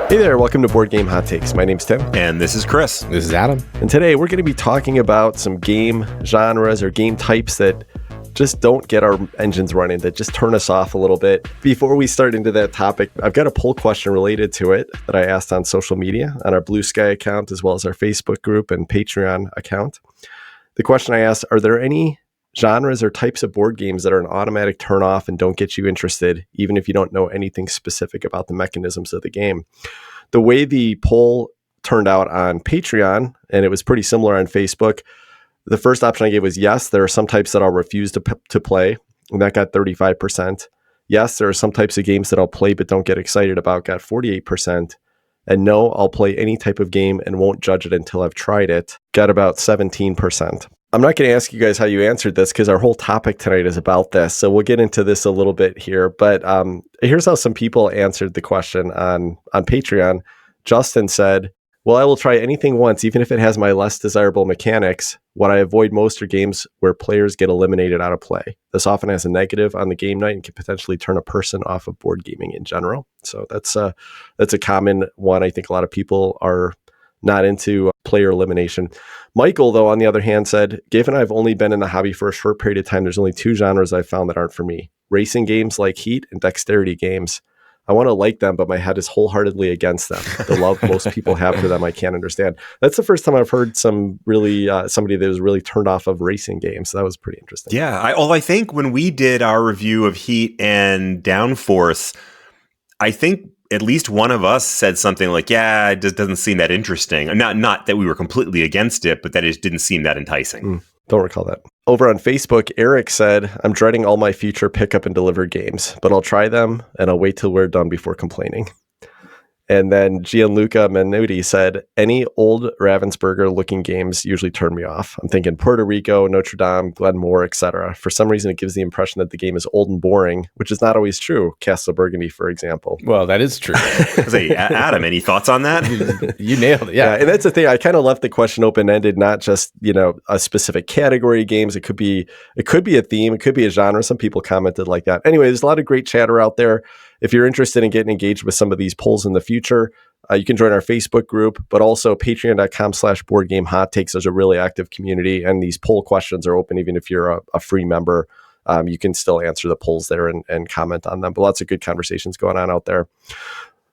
Hey there, welcome to Board Game Hot Takes. My name's Tim. And this is Chris. This is Adam. And today we're going to be talking about some game genres or game types that just don't get our engines running, that just turn us off a little bit. Before we start into that topic, I've got a poll question related to it that I asked on social media, on our Blue Sky account, as well as our Facebook group and Patreon account. The question I asked, are there any genres or types of board games that are an automatic turn off and don't get you interested, even if you don't know anything specific about the mechanisms of the game? The way the poll turned out on Patreon, and it was pretty similar on Facebook, the first option I gave was yes, there are some types that I'll refuse to play, and that got 35%. Yes, there are some types of games that I'll play but don't get excited about, got 48%. And no, I'll play any type of game and won't judge it until I've tried it, got about 17%. I'm not going to ask you guys how you answered this because our whole topic tonight is about this. So we'll get into this a little bit here. But here's how some people answered the question on Patreon. Justin said, well, I will try anything once, even if it has my less desirable mechanics. What I avoid most are games where players get eliminated out of play. This often has a negative on the game night and can potentially turn a person off of board gaming in general. So that's a common one. I think a lot of people are not into player elimination. Michael, though, on the other hand, said, given I've only been in the hobby for a short period of time, there's only two genres I've found that aren't for me. Racing games like Heat and dexterity games. I want to like them, but my head is wholeheartedly against them. The love most people have for them, I can't understand. That's the first time I've heard somebody that was really turned off of racing games. So that was pretty interesting. Yeah, I think when we did our review of Heat and Downforce, I think at least one of us said something like, yeah, it just doesn't seem that interesting. Not that we were completely against it, but that it didn't seem that enticing. Don't recall that. Over on Facebook, Eric said, I'm dreading all my future pick up and deliver games, but I'll try them and I'll wait till we're done before complaining. And then Gianluca Menuti said, any old Ravensburger looking games usually turn me off. I'm thinking Puerto Rico, Notre Dame, Glenmore, etc. For some reason, it gives the impression that the game is old and boring, which is not always true. Castle Burgundy, for example. Well, that is true. Say, Adam, any thoughts on that? You nailed it. Yeah. And that's the thing. I kind of left the question open-ended, not just, a specific category of games. It could be a theme. It could be a genre. Some people commented like that. Anyway, there's a lot of great chatter out there. If you're interested in getting engaged with some of these polls in the future, you can join our Facebook group, but also patreon.com/boardgamehottakes. There's a really active community, and these poll questions are open even if you're a free member. You can still answer the polls there and comment on them. But lots of good conversations going on out there.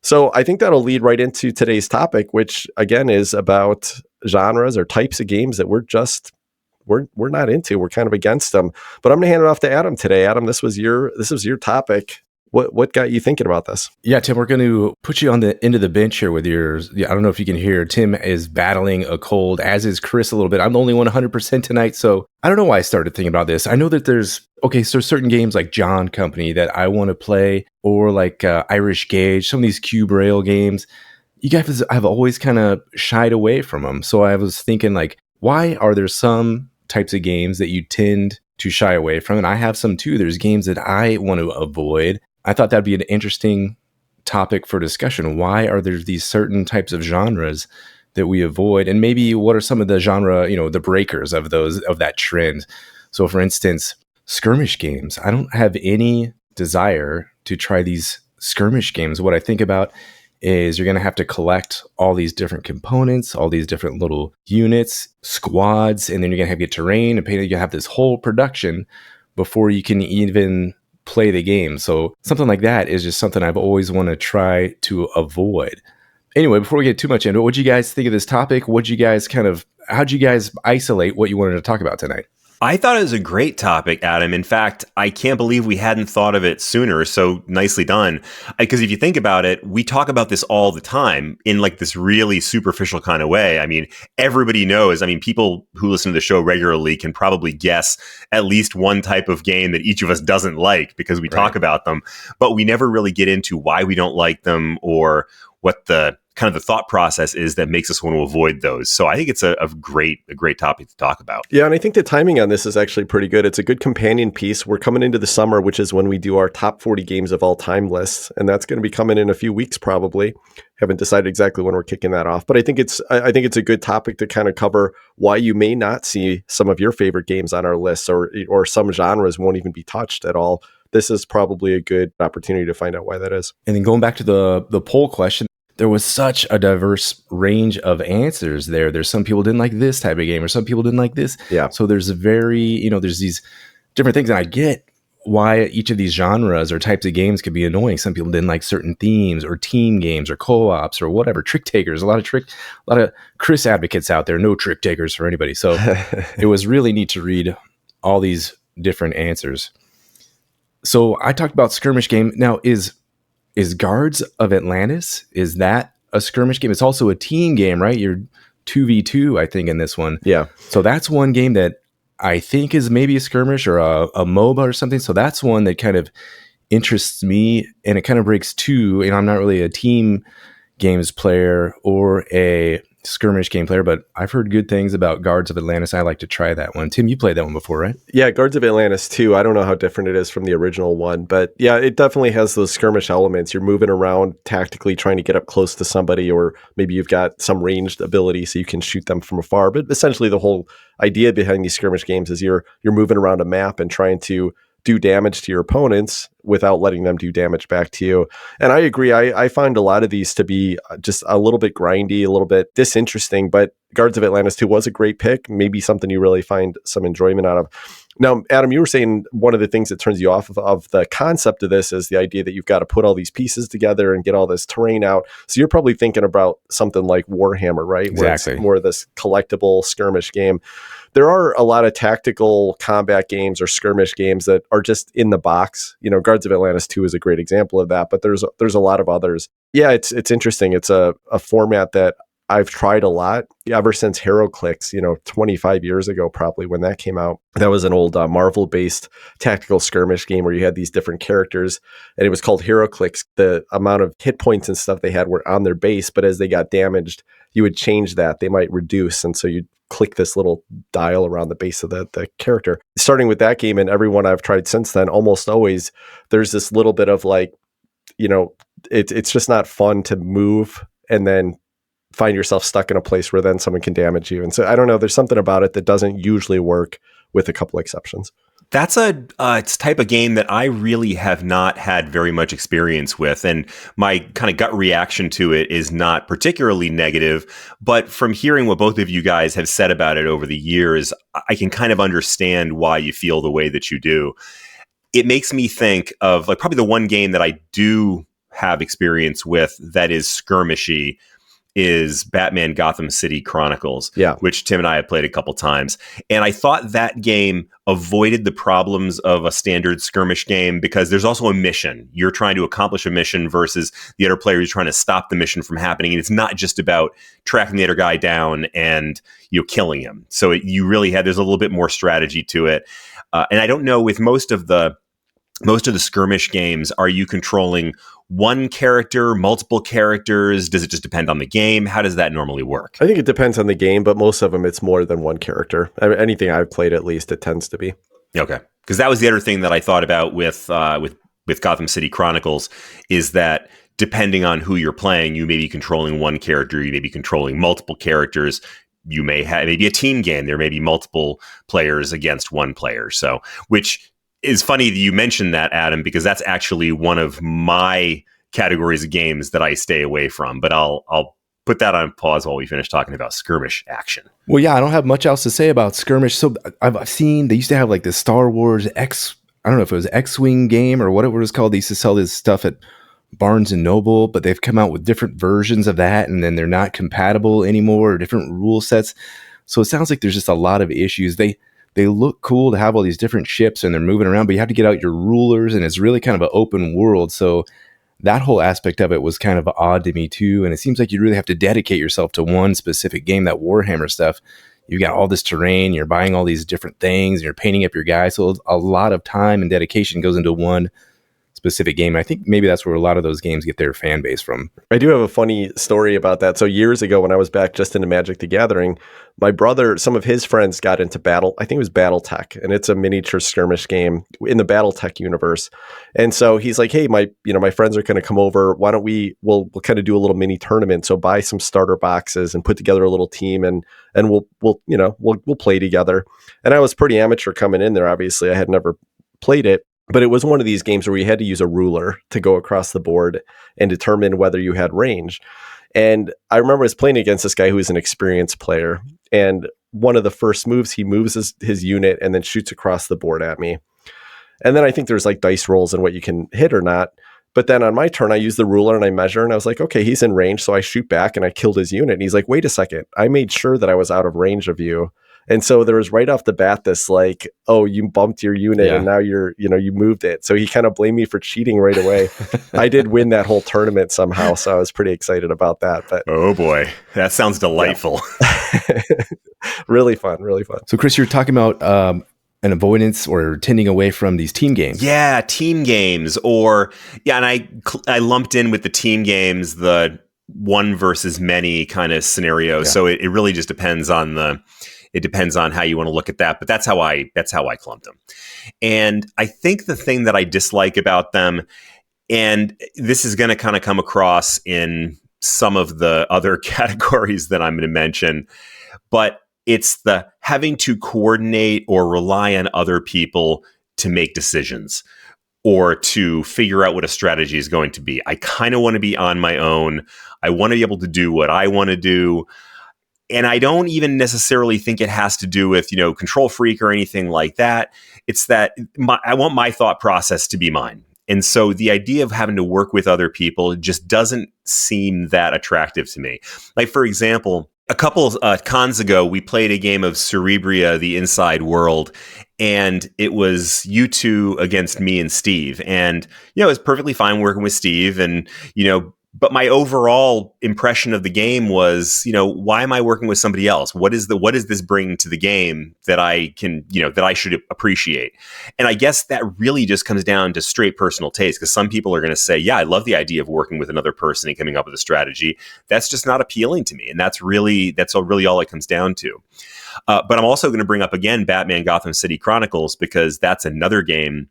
So I think that'll lead right into today's topic, which again is about genres or types of games that we're not into. We're kind of against them. But I'm going to hand it off to Adam today. Adam, this was your topic. What got you thinking about this? Yeah, Tim, we're going to put you on the end of the bench here with yours. I don't know if you can hear. Tim is battling a cold, as is Chris a little bit. I'm the only one 100% tonight, so I don't know why I started thinking about this. I know that there's certain games like John Company that I want to play, or like Irish Gauge, some of these Cube Rail games. You guys have always kind of shied away from them. So I was thinking, like, why are there some types of games that you tend to shy away from? And I have some too. There's games that I want to avoid. I thought that'd be an interesting topic for discussion. Why are there these certain types of genres that we avoid? And maybe what are some of the genre, the breakers of that trend? So for instance, skirmish games. I don't have any desire to try these skirmish games. What I think about is you're going to have to collect all these different components, all these different little units, squads, and then you're going to have your terrain and paint. You're going to have this whole production before you can even play the game. So something like that is just something I've always want to try to avoid. Anyway, before we get too much into it, what do you guys think of this topic? How'd you guys isolate what you wanted to talk about tonight? I thought it was a great topic, Adam. In fact, I can't believe we hadn't thought of it sooner. So nicely done. Because if you think about it, we talk about this all the time in like this really superficial kind of way. I mean, everybody knows. I mean, people who listen to the show regularly can probably guess at least one type of game that each of us doesn't like because we talk about them. But we never really get into why we don't like them or what the kind of the thought process is that makes us want to avoid those. So I think it's a great topic to talk about. Yeah, and I think the timing on this is actually pretty good. It's a good companion piece. We're coming into the summer, which is when we do our top 40 games of all time lists, and that's going to be coming in a few weeks probably. Haven't decided exactly when we're kicking that off, but I think it's a good topic to kind of cover why you may not see some of your favorite games on our lists, or some genres won't even be touched at all. This is probably a good opportunity to find out why that is. And then going back to the poll question, there was such a diverse range of answers there. There's some people didn't like this type of game, or some people didn't like this. Yeah. So there's there's these different things. And I get why each of these genres or types of games could be annoying. Some people didn't like certain themes or team games or co-ops or whatever. Trick takers, a lot of Chris advocates out there. No trick takers for anybody. So it was really neat to read all these different answers. So I talked about skirmish game. Now is Guards of Atlantis, is that a skirmish game? It's also a team game, right? You're 2v2, I think, in this one. Yeah. So that's one game that I think is maybe a skirmish or a MOBA or something. So that's one that kind of interests me, and it kind of breaks two. And I'm not really a team games player or a skirmish game player, but I've heard good things about Guards of Atlantis. I like to try that one. Tim, you played that one before, right? Yeah, Guards of Atlantis too. I don't know how different it is from the original one, but yeah, it definitely has those skirmish elements. You're moving around tactically trying to get up close to somebody, or maybe you've got some ranged ability so you can shoot them from afar. But essentially the whole idea behind these skirmish games is you're moving around a map and trying to do damage to your opponents without letting them do damage back to you. And I agree. I find a lot of these to be just a little bit grindy, a little bit disinteresting, but Guards of Atlantis 2 was a great pick. Maybe something you really find some enjoyment out of. Now, Adam, you were saying one of the things that turns you off of the concept of this is the idea that you've got to put all these pieces together and get all this terrain out. So you're probably thinking about something like Warhammer, right? Exactly. Where it's more of this collectible skirmish game. There are a lot of tactical combat games or skirmish games that are just in the box. You know, Guards of Atlantis 2 is a great example of that, but there's a lot of others. Yeah, it's interesting. It's a format that I've tried a lot ever since Heroclix, 25 years ago, probably when that came out. That was an old Marvel-based tactical skirmish game where you had these different characters, and it was called Heroclix. The amount of hit points and stuff they had were on their base, but as they got damaged, you would change that. They might reduce, and so you'd click this little dial around the base of the character. Starting with that game and everyone I've tried since then, almost always there's this little bit of it's just not fun to move and then find yourself stuck in a place where then someone can damage you. And so I don't know, there's something about it that doesn't usually work, with a couple exceptions. That's a type of game that I really have not had very much experience with. And my kind of gut reaction to it is not particularly negative. But from hearing what both of you guys have said about it over the years, I can kind of understand why you feel the way that you do. It makes me think of probably the one game that I do have experience with that is skirmishy is Batman Gotham City Chronicles, which Tim and I have played a couple times. And I thought that game avoided the problems of a standard skirmish game because there's also a mission. You're trying to accomplish a mission versus the other player who's trying to stop the mission from happening. And it's not just about tracking the other guy down and killing him. So you really there's a little bit more strategy to it. And I don't know, with most of the skirmish games, are you controlling one character, multiple characters? Does it just depend on the game? How does that normally work? I think it depends on the game, but most of them, it's more than one character. I mean, anything I've played, at least, it tends to be. Okay. Because that was the other thing that I thought about with Gotham City Chronicles, is that depending on who you're playing, you may be controlling one character, you may be controlling multiple characters. You may have maybe a team game. There may be multiple players against one player. So, which is funny that you mentioned that, Adam, because that's actually one of my categories of games that I stay away from. But I'll put that on pause while we finish talking about skirmish action. Well, yeah, I don't have much else to say about skirmish. So I've seen they used to have like the Star Wars I don't know if it was X-Wing game or whatever it was called. They used to sell this stuff at Barnes and Noble, but they've come out with different versions of that, and then they're not compatible anymore, or different rule sets. So it sounds like there's just a lot of issues. They look cool to have all these different ships and they're moving around, but you have to get out your rulers, and it's really kind of an open world. So that whole aspect of it was kind of odd to me too. And it seems like you really have to dedicate yourself to one specific game. That Warhammer stuff, you got all this terrain, you're buying all these different things, and you're painting up your guys. So a lot of time and dedication goes into one specific game. I think maybe that's where a lot of those games get their fan base from. I do have a funny story about that. So years ago, when I was back just into Magic the Gathering, my brother, some of his friends got into I think it was Battletech, and it's a miniature skirmish game in the Battletech universe. And so he's like, hey, my friends are going to come over. Why don't we'll kind of do a little mini tournament. So buy some starter boxes and put together a little team, and we'll play together. And I was pretty amateur coming in there. Obviously, I had never played it. But it was one of these games where you had to use a ruler to go across the board and determine whether you had range. And I remember I was playing against this guy who was an experienced player. And one of the first moves, he moves his unit and then shoots across the board at me. And then I think there's like dice rolls and what you can hit or not. But then on my turn, I use the ruler and I measure and I was like, okay, he's in range. So I shoot back and I killed his unit. And he's like, wait a second. I made sure that I was out of range of you. And so there was right off the bat this like, oh, you bumped your unit and now you moved it. So he kind of blamed me for cheating right away. I did win that whole tournament somehow. So I was pretty excited about that. But oh boy, that sounds delightful. Yeah. Really fun, really fun. So Chris, you're talking about an avoidance or tending away from these team games. Yeah, team games and I lumped in with the team games, the one versus many kind of scenario. Yeah. So it really just depends on how you want to look at that, but that's how I clumped them. And I think the thing that I dislike about them, and this is going to kind of come across in some of the other categories that I'm going to mention, but it's the having to coordinate or rely on other people to make decisions or to figure out what a strategy is going to be. I kind of want to be on my own. I want to be able to do what I want to do. And I don't even necessarily think it has to do with, control freak or anything like that. It's that I want my thought process to be mine. And so the idea of having to work with other people just doesn't seem that attractive to me. Like, for example, a couple of cons ago, we played a game of Cerebria, the Inside World, and it was you two against me and Steve. And, it was perfectly fine working with Steve and, but my overall impression of the game was, why am I working with somebody else? What is this bringing to the game that I can, that I should appreciate? And I guess that really just comes down to straight personal taste, because some people are going to say, yeah, I love the idea of working with another person and coming up with a strategy. That's just not appealing to me. And that's really all it comes down to. But I'm also going to bring up again, Batman Gotham City Chronicles, because that's another game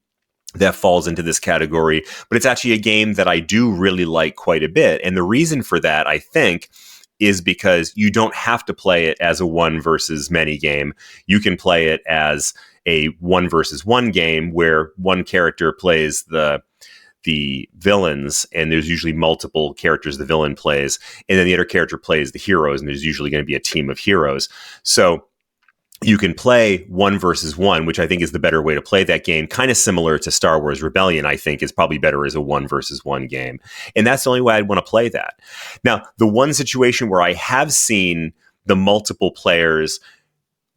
that falls into this category, but it's actually a game that I do really like quite a bit. And the reason for that, I think, is because you don't have to play it as a one versus many game. You can play it as a one versus one game where one character plays the villains, and there's usually multiple characters the villain plays, and then the other character plays the heroes, and there's usually going to be a team of heroes. So you can play one versus one, which I think is the better way to play that game. Kind of similar to Star Wars Rebellion, I think is probably better as a one versus one game. And that's the only way I'd want to play that. Now, the one situation where I have seen the multiple players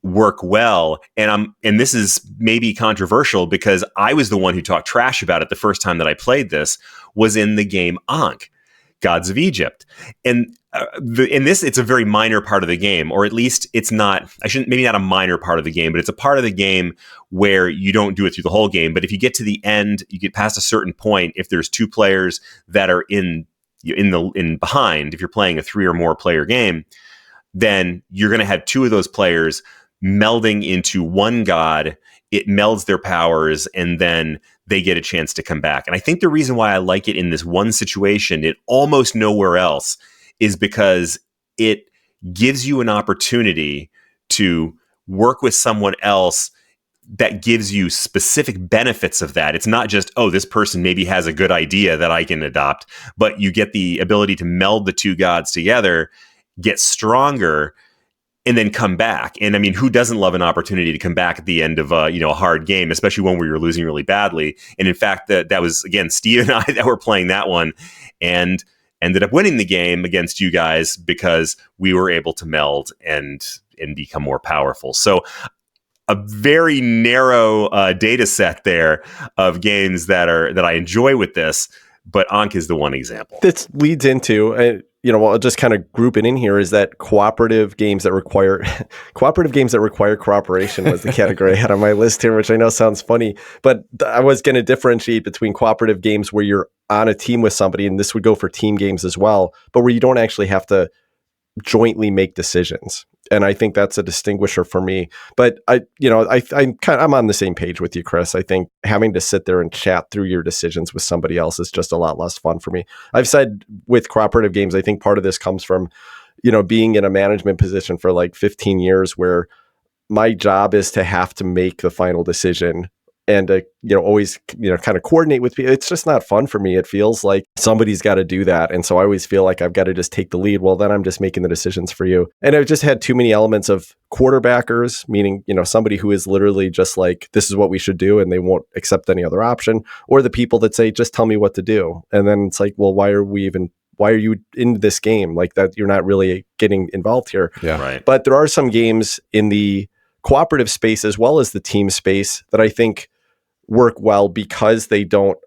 work well, and this is maybe controversial because I was the one who talked trash about it the first time that I played this, was in the game Ankh, Gods of Egypt. And in this, it's a very minor part of the game, or at least it's not, maybe not a minor part of the game, but it's a part of the game where you don't do it through the whole game. But if you get to the end, you get past a certain point, if there's two players that are in behind, if you're playing a 3 or more player game, then you're going to have two of those players melding into one god. It melds their powers, and then they get a chance to come back. And I think the reason why I like it in this one situation, it almost nowhere else, is because it gives you an opportunity to work with someone else that gives you specific benefits of that. It's not just, oh, this person maybe has a good idea that I can adopt, but you get the ability to meld the two gods together, get stronger, and then come back. And I mean, who doesn't love an opportunity to come back at the end of a hard game, especially when we were losing really badly? And in fact, that was, again, Steve and I that were playing that one, and ended up winning the game against you guys because we were able to meld and become more powerful. So a very narrow data set there of games that I enjoy with this, but Ankh is the one example. This leads into, I'll just kind of group it in here, is that cooperative games that require cooperation was the category I had on my list here, which I know sounds funny, but I was going to differentiate between cooperative games where you're on a team with somebody, and this would go for team games as well, but where you don't actually have to jointly make decisions. And I think that's a distinguisher for me. But I'm on the same page with you, Chris. I think having to sit there and chat through your decisions with somebody else is just a lot less fun for me. I've said with cooperative games, I think part of this comes from, being in a management position for like 15 years, where my job is to have to make the final decision and always kind of coordinate with people. It's just not fun for me. It feels like somebody's got to do that, and so I always feel like I've got to just take the lead. Well, then I'm just making the decisions for you, and I've just had too many elements of quarterbackers, meaning somebody who is literally just like, this is what we should do, and they won't accept any other option, or the people that say, just tell me what to do, and then it's like, well, why are you in this game? Like that, you're not really getting involved here. Yeah, right. But there are some games in the cooperative space as well as the team space that I think work well because they don't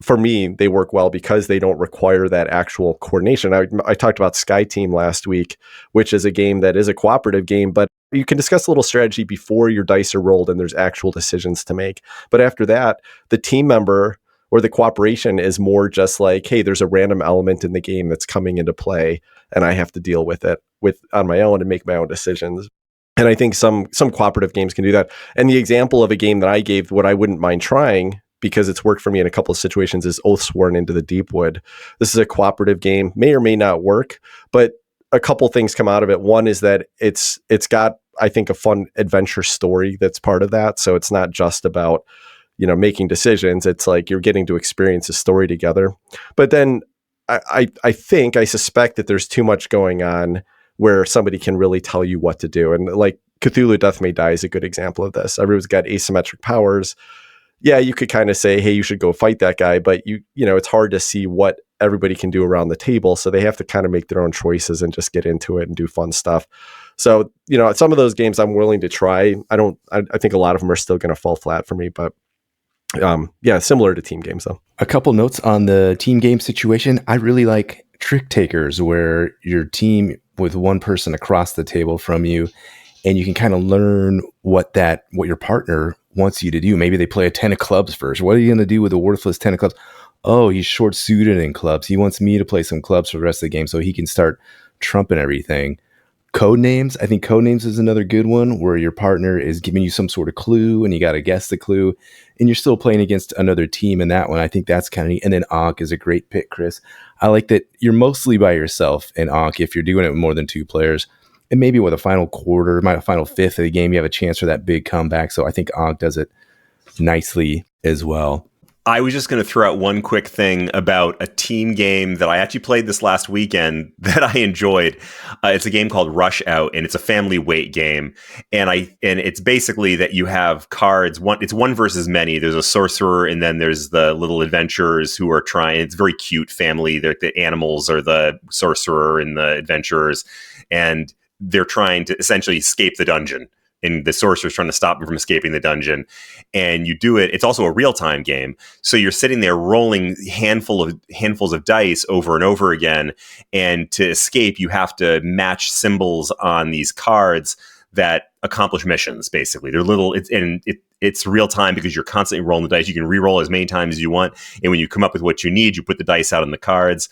require that actual coordination. I talked about Sky Team last week, which is a game that is a cooperative game, but you can discuss a little strategy before your dice are rolled and there's actual decisions to make. But after that, the team member or the cooperation is more just like, hey, there's a random element in the game that's coming into play and I have to deal with it on my own and make my own decisions. And I think some cooperative games can do that. And the example of a game that I gave, what I wouldn't mind trying, because it's worked for me in a couple of situations, is Oathsworn Into the Deepwood. This is a cooperative game, may or may not work, but a couple things come out of it. One is that it's got, I think, a fun adventure story that's part of that. So it's not just about, making decisions. It's like you're getting to experience a story together. But then I suspect that there's too much going on where somebody can really tell you what to do. And like Cthulhu Death May Die is a good example of this. Everyone's got asymmetric powers. Yeah, you could kind of say, hey, you should go fight that guy, but it's hard to see what everybody can do around the table. So they have to kind of make their own choices and just get into it and do fun stuff. So, some of those games I'm willing to try. I think a lot of them are still going to fall flat for me, but similar to team games though. A couple notes on the team game situation. I really like trick takers, where your team with one person across the table from you, and you can kind of learn what your partner wants you to do. Maybe they play a 10 of clubs first. What are you going to do with a worthless 10 of clubs? Oh, he's short suited in clubs. He wants me to play some clubs for the rest of the game so he can start trumping everything. Codenames. I think Codenames is another good one, where your partner is giving you some sort of clue and you got to guess the clue, and you're still playing against another team in that one. I think that's kind of neat. And then Ankh is a great pick, Chris. I like that you're mostly by yourself in Ankh if you're doing it with more than two players. And maybe with a final quarter, a final fifth of the game, you have a chance for that big comeback. So I think Ankh does it nicely as well. I was just going to throw out one quick thing about a team game that I actually played this last weekend that I enjoyed. It's a game called Rush Out, and it's a family weight game. And it's basically that you have cards. It's one versus many. There's a sorcerer, and then there's the little adventurers who are trying. It's very cute family. The animals are the sorcerer and the adventurers, and they're trying to essentially escape the dungeon. And the sorcerer's trying to stop them from escaping the dungeon. And you do it. It's also a real-time game. So you're sitting there rolling handfuls of dice over and over again. And to escape, you have to match symbols on these cards that accomplish missions, basically. They're little, it's real-time because you're constantly rolling the dice. You can re-roll as many times as you want. And when you come up with what you need, you put the dice out on the cards.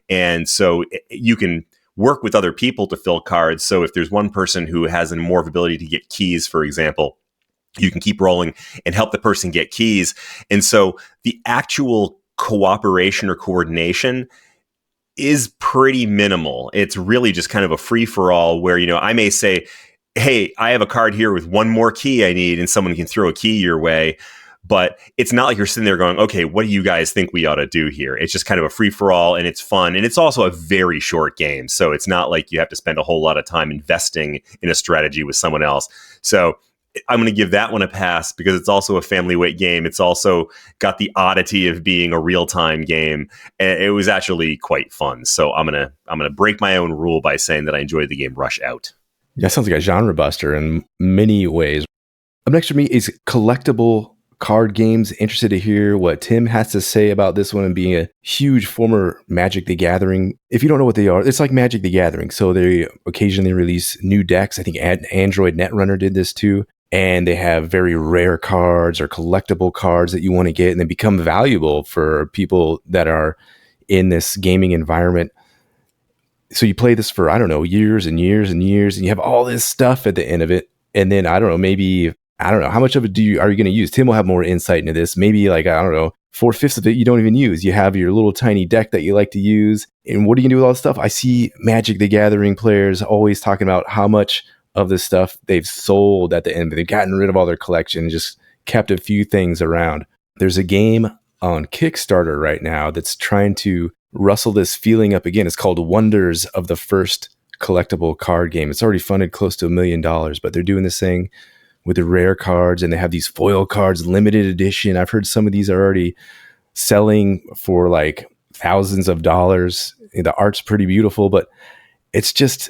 And so you can work with other people to fill cards. So if there's one person who has more of ability to get keys, for example, you can keep rolling and help the person get keys. And so the actual cooperation or coordination is pretty minimal. It's really just kind of a free-for-all where, I may say, hey, I have a card here with one more key I need, and someone can throw a key your way. But it's not like you're sitting there going, okay, what do you guys think we ought to do here? It's just kind of a free-for-all, and it's fun. And it's also a very short game. So it's not like you have to spend a whole lot of time investing in a strategy with someone else. So I'm going to give that one a pass because it's also a family weight game. It's also got the oddity of being a real-time game. And it was actually quite fun. So I'm going to break my own rule by saying that I enjoyed the game Rush Out. Yeah, sounds like a genre buster in many ways. Up next for me is Collectable card games. Interested to hear what Tim has to say about this one, and being a huge former Magic the Gathering. If you don't know what they are, it's like Magic the Gathering. So they occasionally release new decks. I think Android Netrunner did this too. And they have very rare cards or collectible cards that you want to get, and they become valuable for people that are in this gaming environment. So you play this for, years and years and years, and you have all this stuff at the end of it. And then, how much of it are you going to use? Tim will have more insight into this. Maybe 4/5 of it you don't even use. You have your little tiny deck that you like to use. And what are you going to do with all this stuff? I see Magic the Gathering players always talking about how much of this stuff they've sold at the end, but they've gotten rid of all their collection and just kept a few things around. There's a game on Kickstarter right now that's trying to rustle this feeling up again. It's called Wonders of the First Collectible Card Game. It's already funded close to $1 million, but they're doing this thing with the rare cards, and they have these foil cards, limited edition. I've heard some of these are already selling for like thousands of dollars. The art's pretty beautiful, but it's just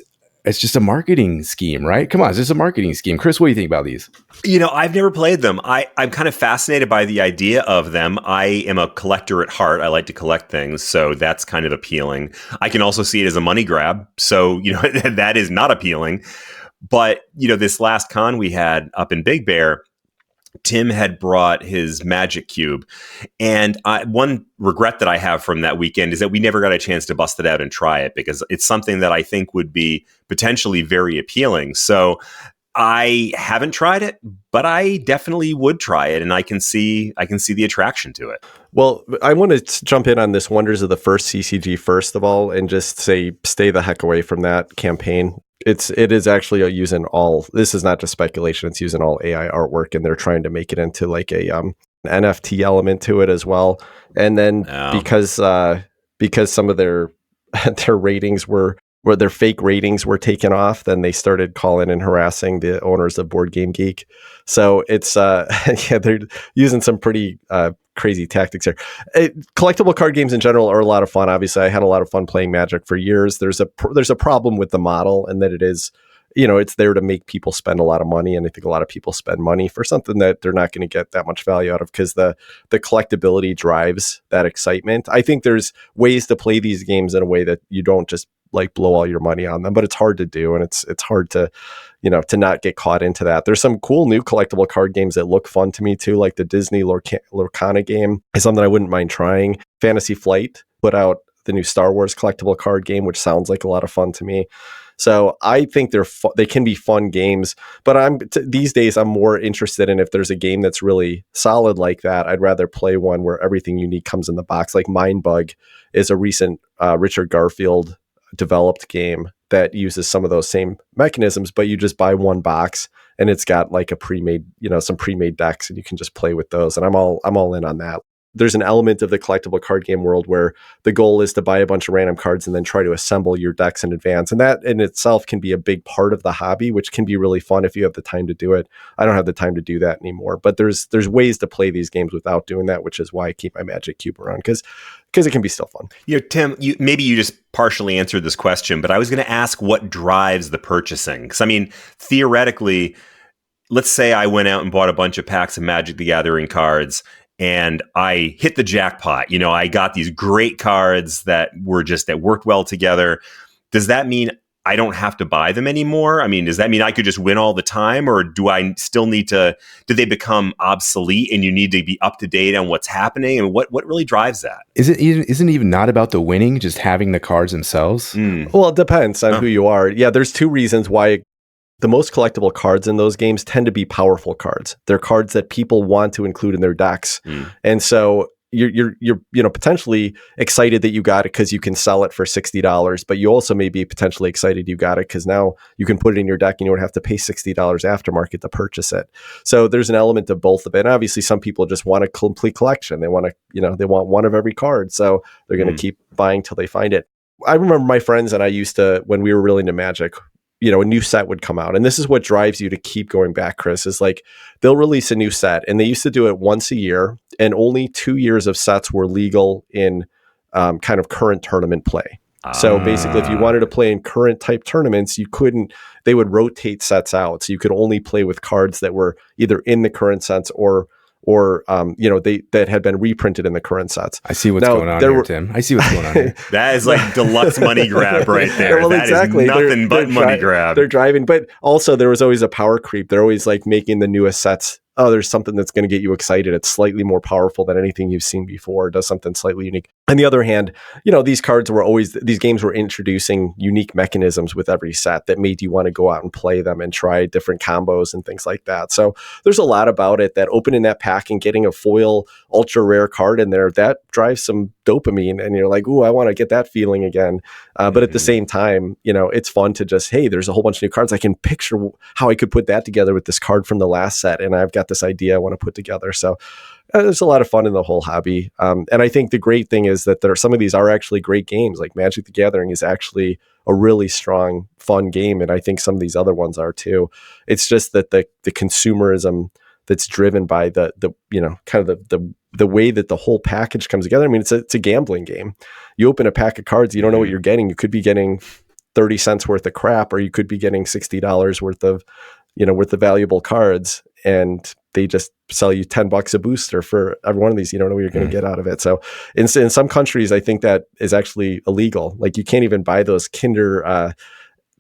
a marketing scheme, right? Come on, it's just a marketing scheme. Chris, what do you think about these? I've never played them. I'm kind of fascinated by the idea of them. I am a collector at heart. I like to collect things, so that's kind of appealing. I can also see it as a money grab, so that is not appealing. But this last con we had up in Big Bear, Tim had brought his Magic Cube. And one regret that I have from that weekend is that we never got a chance to bust it out and try it, because it's something that I think would be potentially very appealing. So I haven't tried it, but I definitely would try it. And I can see the attraction to it. Well, I want to jump in on this Wonders of the First CCG first of all, and just say, stay the heck away from that campaign. It is actually using this is not just speculation, it's using all AI artwork, and they're trying to make it into like a NFT element to it as well. And then because some of their ratings were their fake ratings were taken off, then they started calling and harassing the owners of Board Game Geek. So it's they're using some pretty crazy tactics here. Collectible card games in general are a lot of fun. Obviously, I had a lot of fun playing Magic for years. There's a problem with the model, and that it is, it's there to make people spend a lot of money, and I think a lot of people spend money for something that they're not going to get that much value out of, because the collectability drives that excitement. I think there's ways to play these games in a way that you don't just like blow all your money on them, but it's hard to do, and it's hard to to not get caught into that. There's some cool new collectible card games that look fun to me too, like the Disney Lorcana game is something I wouldn't mind trying. Fantasy Flight put out the new Star Wars collectible card game, which sounds like a lot of fun to me. So I think they can be fun games, but these days I'm more interested in, if there's a game that's really solid like that, I'd rather play one where everything unique comes in the box. Like Mindbug is a recent Richard Garfield developed game that uses some of those same mechanisms, but you just buy one box and it's got like a pre-made, some pre-made decks, and you can just play with those. And I'm all in on that. There's an element of the collectible card game world where the goal is to buy a bunch of random cards and then try to assemble your decks in advance. And that in itself can be a big part of the hobby, which can be really fun if you have the time to do it. I don't have the time to do that anymore, but there's ways to play these games without doing that, which is why I keep my Magic Cube around, because it can be still fun. Tim, maybe you just partially answered this question, but I was going to ask what drives the purchasing. Because I mean, theoretically, let's say I went out and bought a bunch of packs of Magic the Gathering cards, and I hit the jackpot. I got these great cards that worked well together. Does that mean I don't have to buy them anymore? I mean, does that mean I could just win all the time, or do I still need to? Do they become obsolete and you need to be up to date on what's happening? And what really drives that? Isn't it even not about the winning, just having the cards themselves? Well, it depends on who you are. Yeah, there's two reasons why. The most collectible cards in those games tend to be powerful cards. They're cards that people want to include in their decks. And so you're potentially excited that you got it because you can sell it for $60, but you also may be potentially excited you got it because now you can put it in your deck and you don't have to pay $60 aftermarket to purchase it. So there's an element of both of it. And obviously some people just want a complete collection. They want to, they want one of every card. So they're going to keep buying till they find it. I remember my friends and I used to, when we were really into Magic, a new set would come out. And this is what drives you to keep going back, Chris, is like they'll release a new set, and they used to do it once a year, and only 2 years of sets were legal in kind of current tournament play. So basically, if you wanted to play in current type tournaments, they would rotate sets out. So you could only play with cards that were either in the current sets or that had been reprinted in the current sets. I see what's going on here, Tim. I see what's going on here. That is like deluxe money grab right there. Well, that exactly. Is nothing but money grab. They're driving, but also there was always a power creep. They're always like making the newest sets. Oh, there's something that's going to get you excited. It's slightly more powerful than anything you've seen before. It does something slightly unique. On the other hand, these games were introducing unique mechanisms with every set that made you want to go out and play them and try different combos and things like that. So there's a lot about it that opening that pack and getting a foil ultra rare card in there, that drives some dopamine, and you're like, ooh, I want to get that feeling again. But at the same time, it's fun to just, hey, there's a whole bunch of new cards. I can picture how I could put that together with this card from the last set, and I've got got this idea I want to put together. So there's a lot of fun in the whole hobby. And I think the great thing is that some of these are actually great games. Like Magic the Gathering is actually a really strong, fun game. And I think some of these other ones are too. It's just that the consumerism that's driven by the kind of the way that the whole package comes together. I mean, it's a gambling game. You open a pack of cards, you don't know what you're getting. You could be getting 30 cents worth of crap, or you could be getting $60 worth of valuable cards, and they just sell you $10 a booster for every one of these. You don't know what you're going to get out of it. So in some countries, I think that is actually illegal. Like you can't even buy those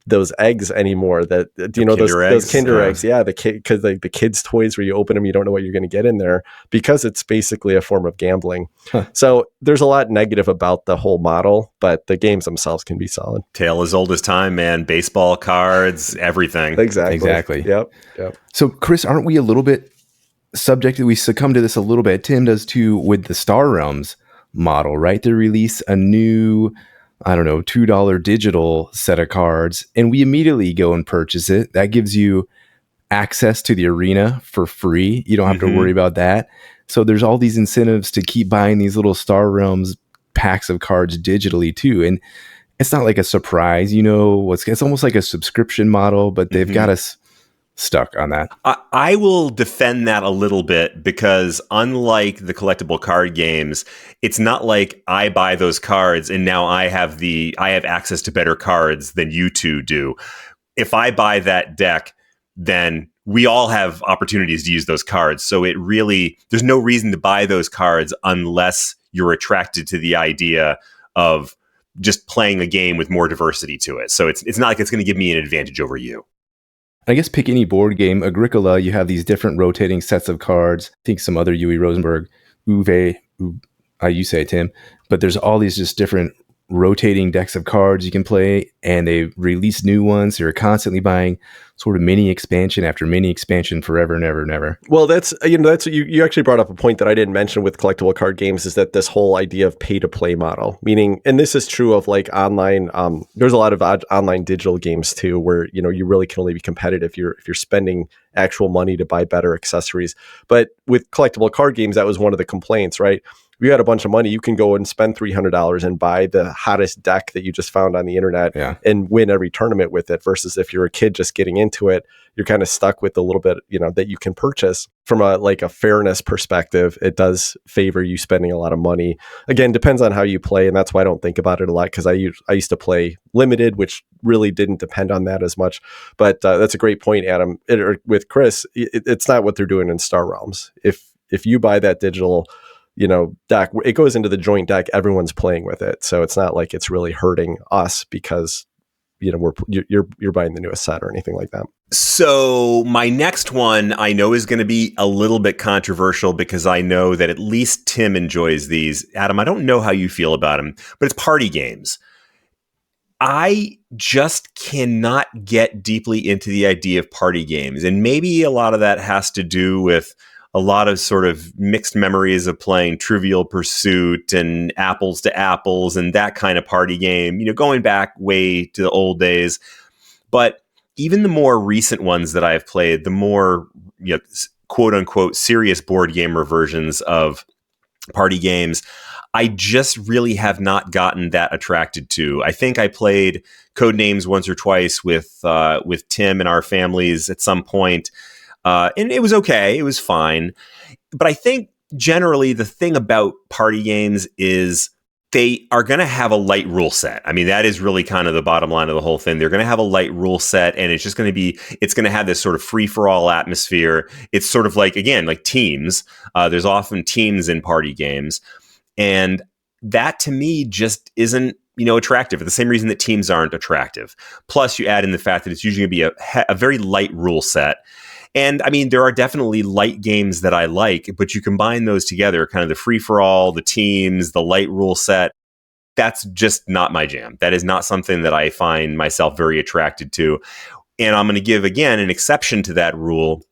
those eggs anymore, that those Kinder eggs. Yeah. Because the kids' toys where you open them, you don't know what you're going to get in there, because it's basically a form of gambling. So there's a lot negative about the whole model, but the games themselves can be solid. Tale as old as time, man. Baseball cards, everything. Exactly. Yep. So Chris, aren't we a little bit subjected? We succumb to this a little bit. Tim does too with the Star Realms model, right? They release a new, I don't know, $2 digital set of cards, and we immediately go and purchase it. That gives you access to the arena for free. You don't have to worry about that. So there's all these incentives to keep buying these little Star Realms packs of cards digitally too. And it's not like a surprise, it's almost like a subscription model, but they've got us stuck on that. I will defend that a little bit, because unlike the collectible card games, it's not like I buy those cards and now I have access to better cards than you two do. If I buy that deck, then we all have opportunities to use those cards. So there's no reason to buy those cards unless you're attracted to the idea of just playing a game with more diversity to it. So it's not like it's going to give me an advantage over you. I guess pick any board game. Agricola, you have these different rotating sets of cards. I think some other Uwe Rosenberg, you say, Tim, but there's all these just different rotating decks of cards you can play, and they release new ones. So you're constantly buying sort of mini expansion after mini expansion forever and ever and ever. Well, that's you actually brought up a point that I didn't mention with collectible card games, is that this whole idea of pay to play model, meaning, and this is true of like online, there's a lot of online digital games too, where, you really can only be competitive if you're spending actual money to buy better accessories. But with collectible card games, that was one of the complaints, right? If you had a bunch of money, you can go and spend $300 and buy the hottest deck that you just found on the internet and win every tournament with it. Versus if you're a kid just getting into it, you're kind of stuck with a little bit, that you can purchase. From a fairness perspective, it does favor you spending a lot of money. Again, depends on how you play, and that's why I don't think about it a lot, because I used to play limited, which really didn't depend on that as much. But that's a great point, Adam. With Chris, it's not what they're doing in Star Realms. If you buy that digital deck, it goes into the joint deck, everyone's playing with it. So it's not like it's really hurting us because, you're buying the newest set or anything like that. So my next one I know is going to be a little bit controversial, because I know that at least Tim enjoys these. Adam, I don't know how you feel about them, but it's party games. I just cannot get deeply into the idea of party games. And maybe a lot of that has to do with a lot of sort of mixed memories of playing Trivial Pursuit and Apples to Apples and that kind of party game, going back way to the old days. But even the more recent ones that I've played, the more, quote unquote, serious board gamer versions of party games, I just really have not gotten that attracted to. I think I played Codenames once or twice with Tim and our families at some point. And it was okay. It was fine. But I think generally the thing about party games is they are going to have a light rule set. I mean, that is really kind of the bottom line of the whole thing. They're going to have a light rule set, and it's going to have this sort of free-for-all atmosphere. It's sort of like, again, like teams. There's often teams in party games. And that to me just isn't, attractive for the same reason that teams aren't attractive. Plus you add in the fact that it's usually going to be a very light rule set. And I mean, there are definitely light games that I like, but you combine those together, kind of the free-for-all, the teams, the light rule set. That's just not my jam. That is not something that I find myself very attracted to. And I'm going to give, again, an exception to that rule.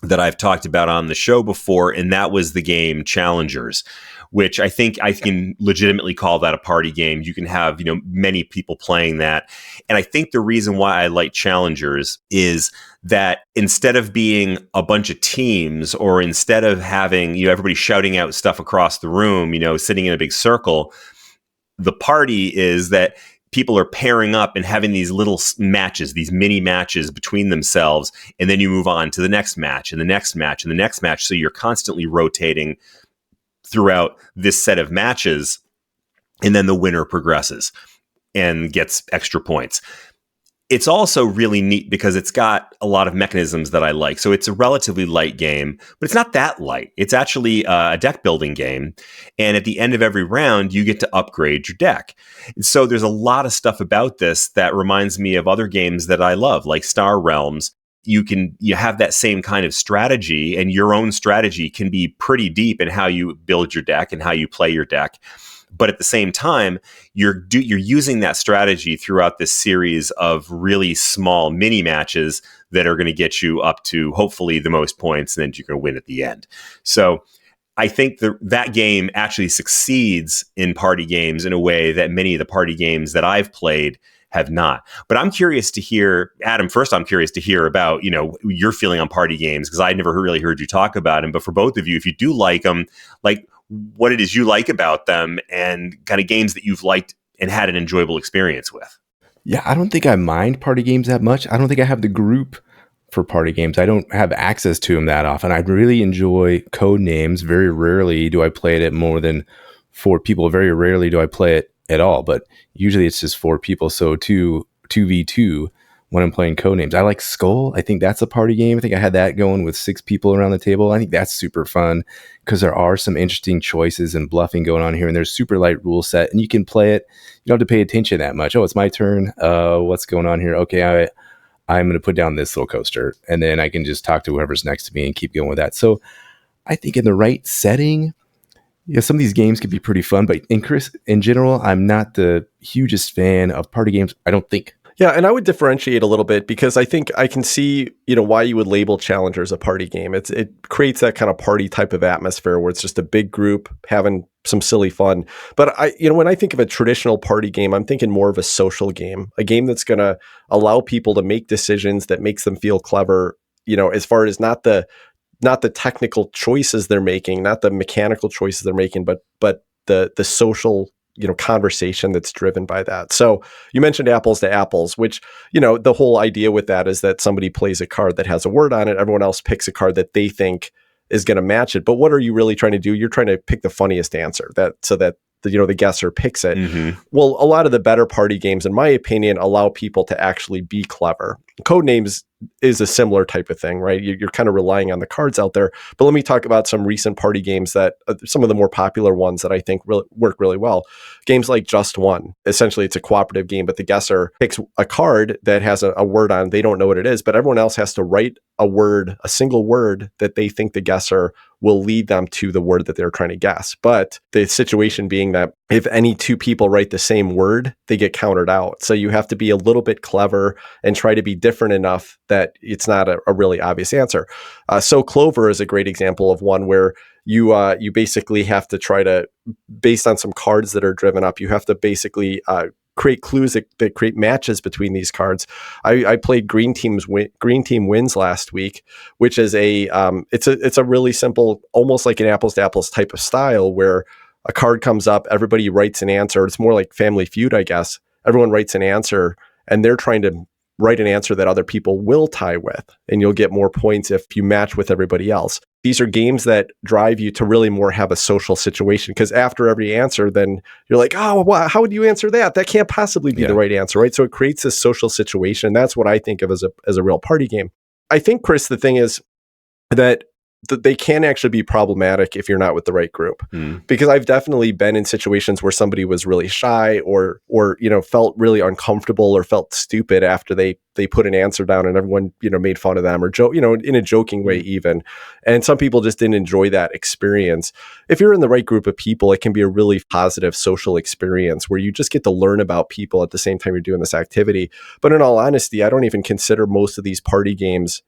that I've talked about on the show before, and that was the game Challengers, which I think I can legitimately call that a party game. You can have, many people playing that. And I think the reason why I like Challengers is that instead of being a bunch of teams, or instead of having, everybody shouting out stuff across the room, sitting in a big circle, the party is that people are pairing up and having these little matches, these mini matches between themselves. And then you move on to the next match and the next match and the next match. So you're constantly rotating throughout this set of matches. And then the winner progresses and gets extra points. It's also really neat because it's got a lot of mechanisms that I like. So it's a relatively light game, but it's not that light. It's actually a deck building game. And at the end of every round, you get to upgrade your deck. And so there's a lot of stuff about this that reminds me of other games that I love, like Star Realms. You have that same kind of strategy, and your own strategy can be pretty deep in how you build your deck and how you play your deck. But at the same time, you're using that strategy throughout this series of really small mini matches that are going to get you up to hopefully the most points, and then you're going to win at the end. So I think that game actually succeeds in party games in a way that many of the party games that I've played have not. But I'm curious to hear, Adam, first I'm curious to hear about, your feeling on party games, because I never really heard you talk about them. But for both of you, if you do like them, like what it is you like about them and kind of games that you've liked and had an enjoyable experience with. Yeah, I don't think I mind party games that much. I don't think I have the group for party games. I don't have access to them that often. I really enjoy Codenames. Very rarely do I play it at more than 4 people. Very rarely do I play it at all, but usually it's just 4 people. So 2v2 when I'm playing Codenames. I like Skull. I think that's a party game. I think I had that going with 6 people around the table. I think that's super fun because there are some interesting choices and bluffing going on here, and there's super light rule set, and you can play it. You don't have to pay attention that much. Oh, it's my turn. What's going on here? Okay, I'm going to put down this little coaster, and then I can just talk to whoever's next to me and keep going with that. So I think in the right setting, some of these games could be pretty fun, but in general, I'm not the hugest fan of party games, I don't think. Yeah, and I would differentiate a little bit because I think I can see, why you would label Challengers a party game. It creates that kind of party type of atmosphere where it's just a big group having some silly fun. But when I think of a traditional party game, I'm thinking more of a social game, a game that's going to allow people to make decisions that makes them feel clever, as far as not the technical choices they're making, not the mechanical choices they're making, but the social conversation that's driven by that. So you mentioned apples to apples, which, the whole idea with that is that somebody plays a card that has a word on it. Everyone else picks a card that they think is going to match it. But what are you really trying to do? You're trying to pick the funniest answer so that the guesser picks it. Mm-hmm. Well, a lot of the better party games, in my opinion, allow people to actually be clever. Codenames is a similar type of thing, right? You're kind of relying on the cards out there. But let me talk about some recent party games that some of the more popular ones that I think work really well. Games like Just One. Essentially, it's a cooperative game, but the guesser picks a card that has a word on it. They don't know what it is, but everyone else has to write a single word that they think the guesser will lead them to the word that they're trying to guess. But the situation being that if any 2 people write the same word, they get counted out. So you have to be a little bit clever and try to be different enough that it's not a really obvious answer. So Clover is a great example of one where you basically have to try to, based on some cards that are driven up, you have to basically create clues that create matches between these cards. I played Green Team Wins last week, which is it's a really simple, almost like an apples to apples type of style where a card comes up, everybody writes an answer. It's more like Family Feud, I guess. Everyone writes an answer, and they're trying to write an answer that other people will tie with, and you'll get more points if you match with everybody else. These are games that drive you to really more have a social situation, because after every answer, then you're like, oh, wow, how would you answer that? That can't possibly be the right answer, right? So it creates this social situation. That's what I think of as a real party game. I think, Chris, the thing is that they can actually be problematic if you're not with the right group, because I've definitely been in situations where somebody was really shy or felt really uncomfortable or felt stupid after they put an answer down, and everyone made fun of them or in a joking way even, and some people just didn't enjoy that experience. If you're in the right group of people, it can be a really positive social experience where you just get to learn about people at the same time you're doing this activity. But in all honesty, I don't even consider most of these party games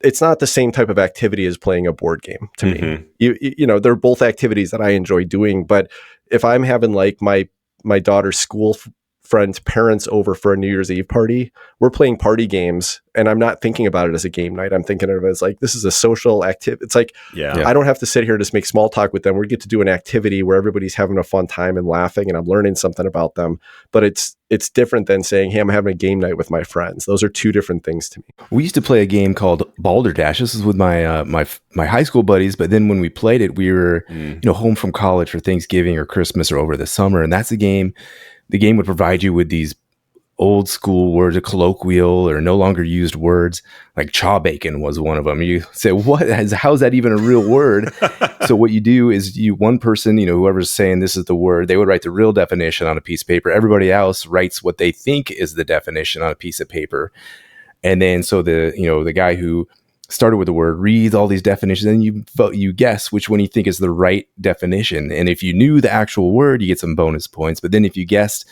it's not the same type of activity as playing a board game to me. You know, they're both activities that I enjoy doing, but if I'm having like my daughter's school friends' parents over for a New Year's Eve party, we're playing party games, and I'm not thinking about it as a game night. I'm thinking of it as like, this is a social activity. It's like, I don't have to sit here and just make small talk with them. We get to do an activity where everybody's having a fun time and laughing, and I'm learning something about them. But it's different than saying, hey, I'm having a game night with my friends. Those are two different things to me. We used to play a game called Balderdash. This is with my my high school buddies, but then when we played it, we were home from college for Thanksgiving or Christmas or over the summer, and that's a game. The game would provide you with these old school words, a colloquial or no longer used words, like chaw bacon was one of them. You say, how's that even a real word? So what you do is one person, whoever's saying this is the word, they would write the real definition on a piece of paper. Everybody else writes what they think is the definition on a piece of paper. And then so the guy who started with the word reads all these definitions, and you guess which one you think is the right definition. And if you knew the actual word, you get some bonus points. But then if you guessed,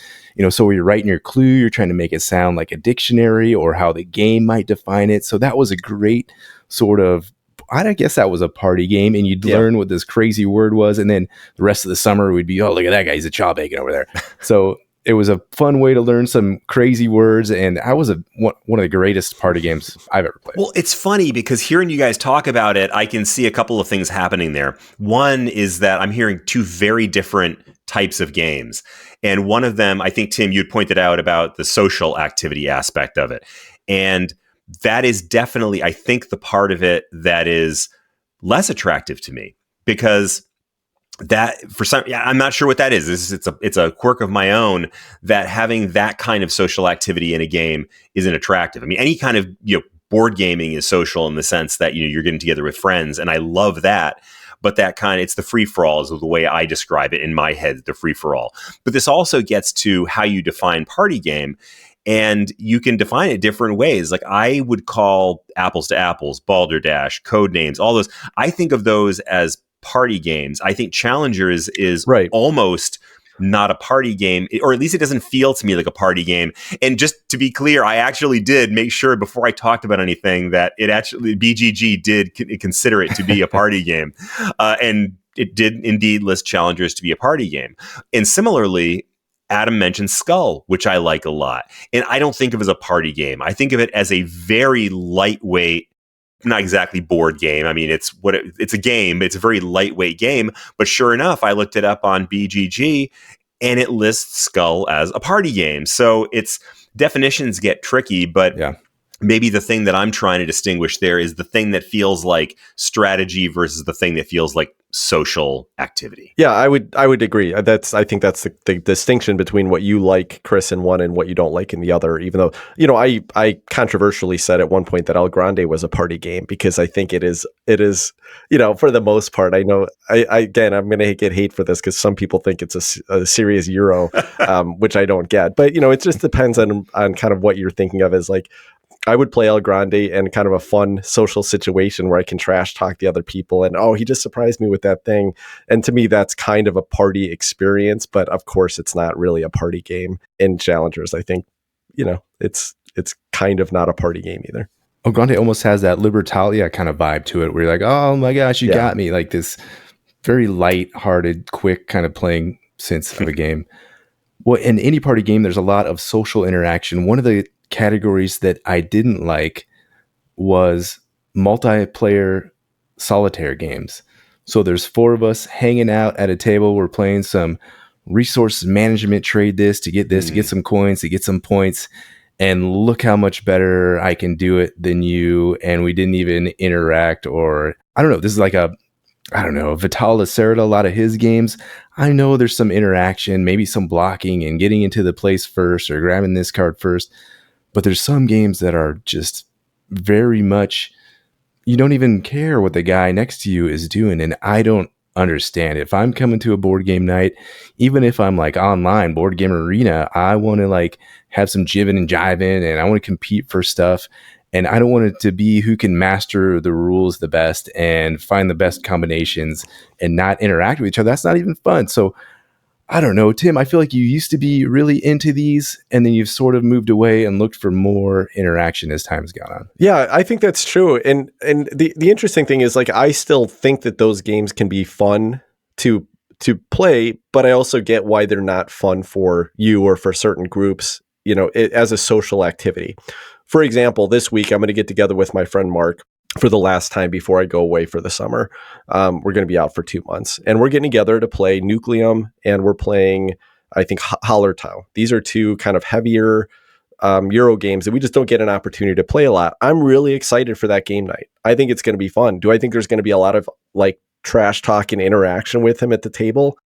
so you're writing your clue, you're trying to make it sound like a dictionary or how the game might define it. So that was a great sort of, I guess that was a party game, and you'd learn what this crazy word was. And then the rest of the summer we'd be, oh, look at that guy, he's a chaw bacon over there. So it was a fun way to learn some crazy words, and that was one of the greatest party games I've ever played. Well, it's funny because hearing you guys talk about it, I can see a couple of things happening there. One is that I'm hearing two very different types of games. And one of them, I think, Tim, you'd pointed out about the social activity aspect of it. And that is definitely, I think, the part of it that is less attractive to me, because that for some, I'm not sure what that is. It's a quirk of my own that having that kind of social activity in a game isn't attractive. I mean, any kind of board gaming is social in the sense that you're getting together with friends, and I love that. But that it's the free for all is the way I describe it in my head, the free for all. But this also gets to how you define party game. And you can define it different ways. Like I would call Apples to Apples, Balderdash, Codenames, all those. I think of those as party games. I think Challenger is right. Almost not a party game, or at least it doesn't feel to me like a party game. And just to be clear, I actually did make sure before I talked about anything that it actually, BGG did consider it to be a party game. And it did indeed list Challengers to be a party game. And similarly, Adam mentioned Skull, which I like a lot. And I don't think of it as a party game. I think of it as a very lightweight, not exactly board game. I mean, it's a game. It's a very lightweight game. But sure enough, I looked it up on BGG, and it lists Skull as a party game. So its definitions get tricky, but maybe the thing that I'm trying to distinguish there is the thing that feels like strategy versus the thing that feels like social activity. Yeah, I would agree. I think that's the distinction between what you like, Chris, in one and what you don't like in the other. Even though, I controversially said at one point that El Grande was a party game because I think it is, for the most part. I know, again, I'm going to get hate for this because some people think it's a serious Euro, which I don't get. But, it just depends on kind of what you're thinking of as like, I would play El Grande and kind of a fun social situation where I can trash talk the other people and, oh, he just surprised me with that thing. And to me, that's kind of a party experience. But of course, it's not really a party game. In Challengers, I think, it's kind of not a party game either. El Grande almost has that Libertalia kind of vibe to it where you're like, oh my gosh, you got me. Like this very light-hearted, quick kind of playing sense of a game. Well, in any party game, there's a lot of social interaction. One of the categories that I didn't like was multiplayer solitaire games. So there's 4 of us hanging out at a table. We're playing some resource management, trade this, to get some coins, to get some points. And look how much better I can do it than you. And we didn't even interact, or I don't know. This is like Vital Lacerda, a lot of his games. I know there's some interaction, maybe some blocking and getting into the place first or grabbing this card first. But there's some games that are just very much, you don't even care what the guy next to you is doing. And I don't understand. If I'm coming to a board game night, even if I'm like online, Board Game Arena, I want to like have some jibbing and jiving, and I want to compete for stuff. And I don't want it to be who can master the rules the best and find the best combinations and not interact with each other. That's not even fun. So I don't know, Tim, I feel like you used to be really into these and then you've sort of moved away and looked for more interaction as time's gone on. Yeah, I think that's true. And the interesting thing is, like, I still think that those games can be fun to play, but I also get why they're not fun for you or for certain groups, as a social activity. For example, this week I'm going to get together with my friend Mark for the last time before I go away for the summer. We're going to be out for 2 months, and we're getting together to play Nucleum, and we're playing, I think, Hallertau. These are two kind of heavier Euro games that we just don't get an opportunity to play a lot. I'm really excited for that game night. I think it's going to be fun. Do I think there's going to be a lot of like trash talk and interaction with him at the table?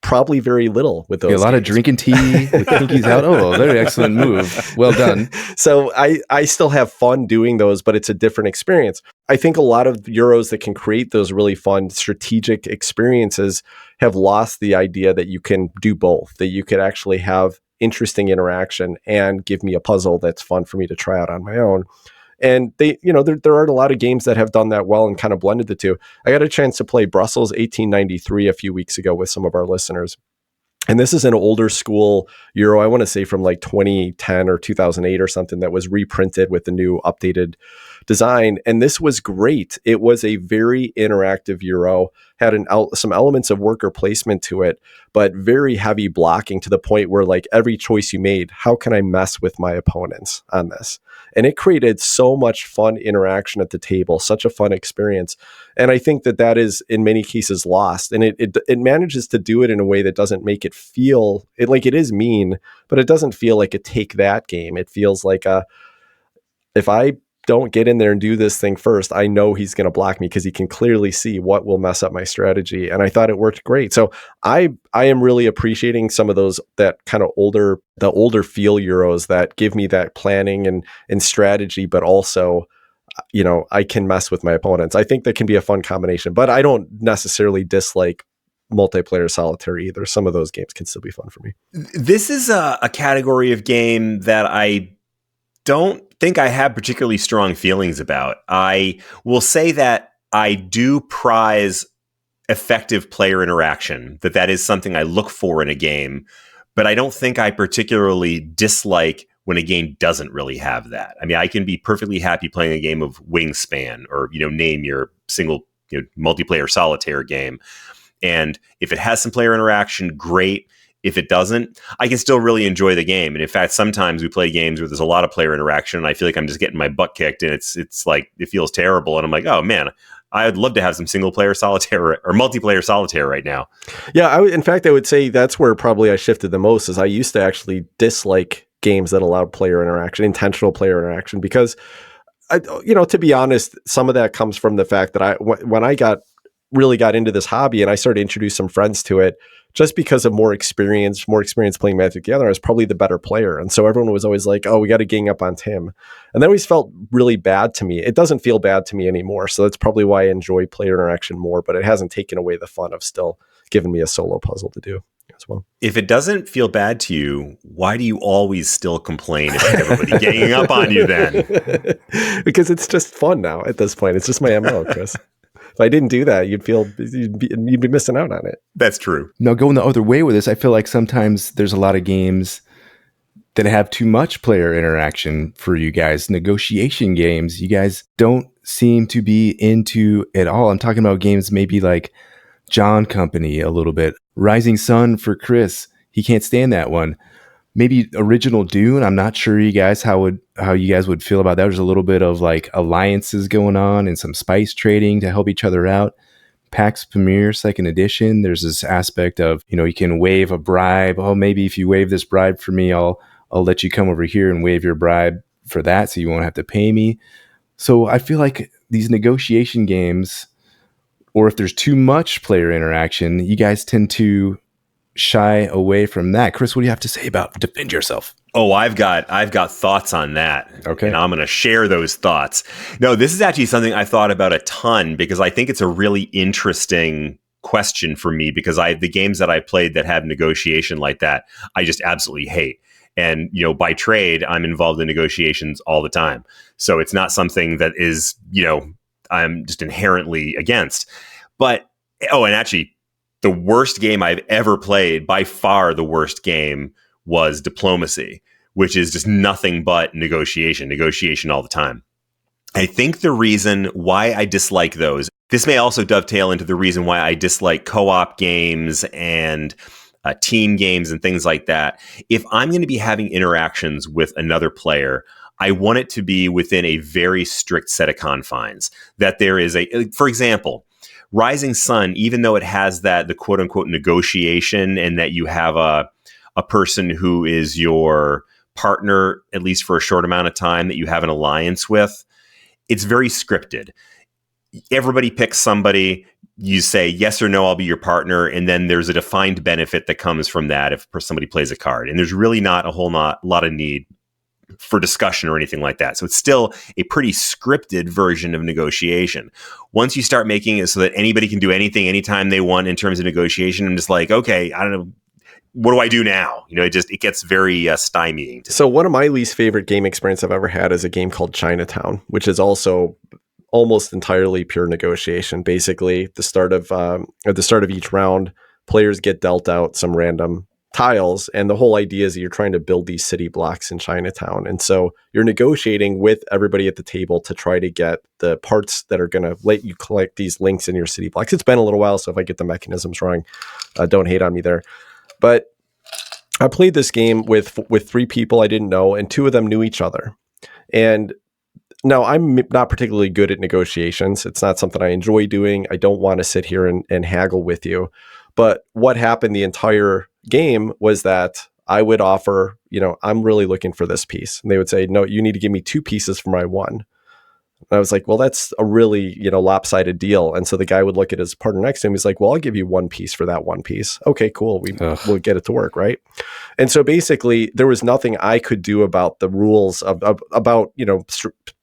Probably very little with those. A lot of drinking tea with pinkies out. Oh, very excellent move. Well done. So I still have fun doing those, but it's a different experience. I think a lot of Euros that can create those really fun strategic experiences have lost the idea that you can do both, that you could actually have interesting interaction and give me a puzzle that's fun for me to try out on my own. And they, there are a lot of games that have done that well and kind of blended the two. I got a chance to play Brussels 1893 a few weeks ago with some of our listeners. And this is an older school Euro, I want to say from like 2010 or 2008 or something, that was reprinted with the new updated design. And this was great. It was a very interactive Euro, had some elements of worker placement to it, but very heavy blocking to the point where, like, every choice you made, how can I mess with my opponents on this? And it created so much fun interaction at the table, such a fun experience. And I think that is in many cases lost. And it manages to do it in a way that doesn't make it feel like it is mean, but it doesn't feel like a take that game. It feels like if I don't get in there and do this thing first, I know he's going to block me because he can clearly see what will mess up my strategy. And I thought it worked great. So I am really appreciating some of those, that kind of older feel Euros that give me that planning and strategy, but also, I can mess with my opponents. I think that can be a fun combination, but I don't necessarily dislike multiplayer solitaire either. Some of those games can still be fun for me. This is a category of game that I don't think I have particularly strong feelings about. I will say that I do prize effective player interaction, that is something I look for in a game, but I don't think I particularly dislike when a game doesn't really have that. I mean, I can be perfectly happy playing a game of Wingspan or, name your single, multiplayer solitaire game. And if it has some player interaction, great. If it doesn't, I can still really enjoy the game. And in fact, sometimes we play games where there's a lot of player interaction and I feel like I'm just getting my butt kicked and it's like, it feels terrible. And I'm like, oh man, I'd love to have some single player solitaire or multiplayer solitaire right now. Yeah. In fact, I would say that's where probably I shifted the most, is I used to actually dislike games that allowed player interaction, intentional player interaction, because to be honest, some of that comes from the fact that when I really got into this hobby and I started to introduce some friends to it, just because of more experience playing Magic together, I was probably the better player. And so everyone was always like, oh, we got to gang up on Tim. And that always felt really bad to me. It doesn't feel bad to me anymore. So that's probably why I enjoy player interaction more, but it hasn't taken away the fun of still giving me a solo puzzle to do as well. If it doesn't feel bad to you, why do you always still complain about everybody ganging up on you then? Because it's just fun now at this point. It's just my MO, Chris. If I didn't do that, you'd be missing out on it. That's true. Now, going the other way with this, I feel like sometimes there's a lot of games that have too much player interaction for you guys. Negotiation games, you guys don't seem to be into at all. I'm talking about games maybe like John Company a little bit. Rising Sun for Chris, he can't stand that one. Maybe original Dune. I'm not sure you guys how you guys would feel about that. There's a little bit of like alliances going on and some spice trading to help each other out. Pax Pamir 2nd edition. There's this aspect of, you can waive a bribe. Oh, maybe if you waive this bribe for me, I'll let you come over here and waive your bribe for that, so you won't have to pay me. So I feel like these negotiation games, or if there's too much player interaction, you guys tend to shy away from that. Chris, what do you have to say about defend yourself? Oh, I've got thoughts on that. Okay. And I'm going to share those thoughts. No, this is actually something I've thought about a ton, because I think it's a really interesting question for me, because the games that I played that have negotiation like that, I just absolutely hate. And, by trade, I'm involved in negotiations all the time. So it's not something that is, I'm just inherently against. But, and actually, The worst game I've ever played, by far the worst game, was Diplomacy, which is just nothing but negotiation all the time. I think the reason why I dislike those, this may also dovetail into the reason why I dislike co-op games and team games and things like that. If I'm going to be having interactions with another player, I want it to be within a very strict set of confines. That there is for example, Rising Sun, even though it has the quote unquote negotiation and that you have a person who is your partner, at least for a short amount of time, that you have an alliance with, it's very scripted. Everybody picks somebody, you say yes or no, I'll be your partner, and then there's a defined benefit that comes from that if somebody plays a card. And there's really not a lot of need for discussion or anything like that. So it's still a pretty scripted version of negotiation. Once you start making it so that anybody can do anything anytime they want in terms of negotiation, I'm just like, okay, I don't know, what do I do now? It gets very stymieing. So one of my least favorite game experience I've ever had is a game called Chinatown, which is also almost entirely pure negotiation. Basically, at the start of each round, players get dealt out some random tiles, and the whole idea is that you're trying to build these city blocks in Chinatown. And so you're negotiating with everybody at the table to try to get the parts that are going to let you collect these links in your city blocks. It's been a little while, so if I get the mechanisms wrong, don't hate on me there. But I played this game with 3 people I didn't know, and 2 of them knew each other. And now, I'm not particularly good at negotiations. It's not something I enjoy doing. I don't want to sit here and haggle with you. But what happened the entire game was that I would offer, I'm really looking for this piece. And they would say, no, you need to give me 2 pieces for my one. And I was like, well, that's a really, lopsided deal. And so the guy would look at his partner next to him. He's like, well, I'll give you 1 piece for that 1 piece. Okay, cool. We'll get it to work, right? And so basically, there was nothing I could do about the rules about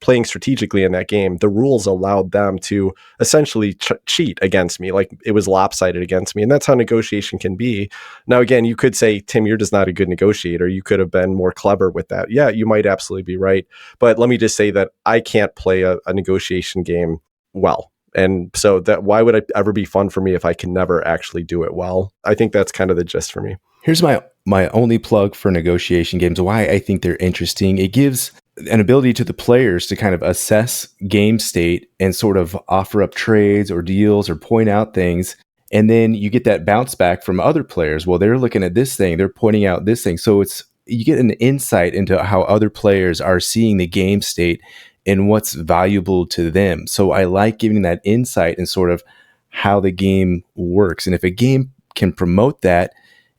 playing strategically in that game. The rules allowed them to essentially cheat against me. Like, it was lopsided against me. And that's how negotiation can be. Now, again, you could say, Tim, you're just not a good negotiator. You could have been more clever with that. Yeah, you might absolutely be right. But let me just say that I can't play a negotiation game well. And so why would it ever be fun for me if I can never actually do it well? I think that's kind of the gist for me. Here's my only plug for negotiation games, why I think they're interesting. It gives an ability to the players to kind of assess game state and sort of offer up trades or deals or point out things. And then you get that bounce back from other players. Well, they're looking at this thing, they're pointing out this thing. So you get an insight into how other players are seeing the game state and what's valuable to them. So I like giving that insight and sort of how the game works. And if a game can promote that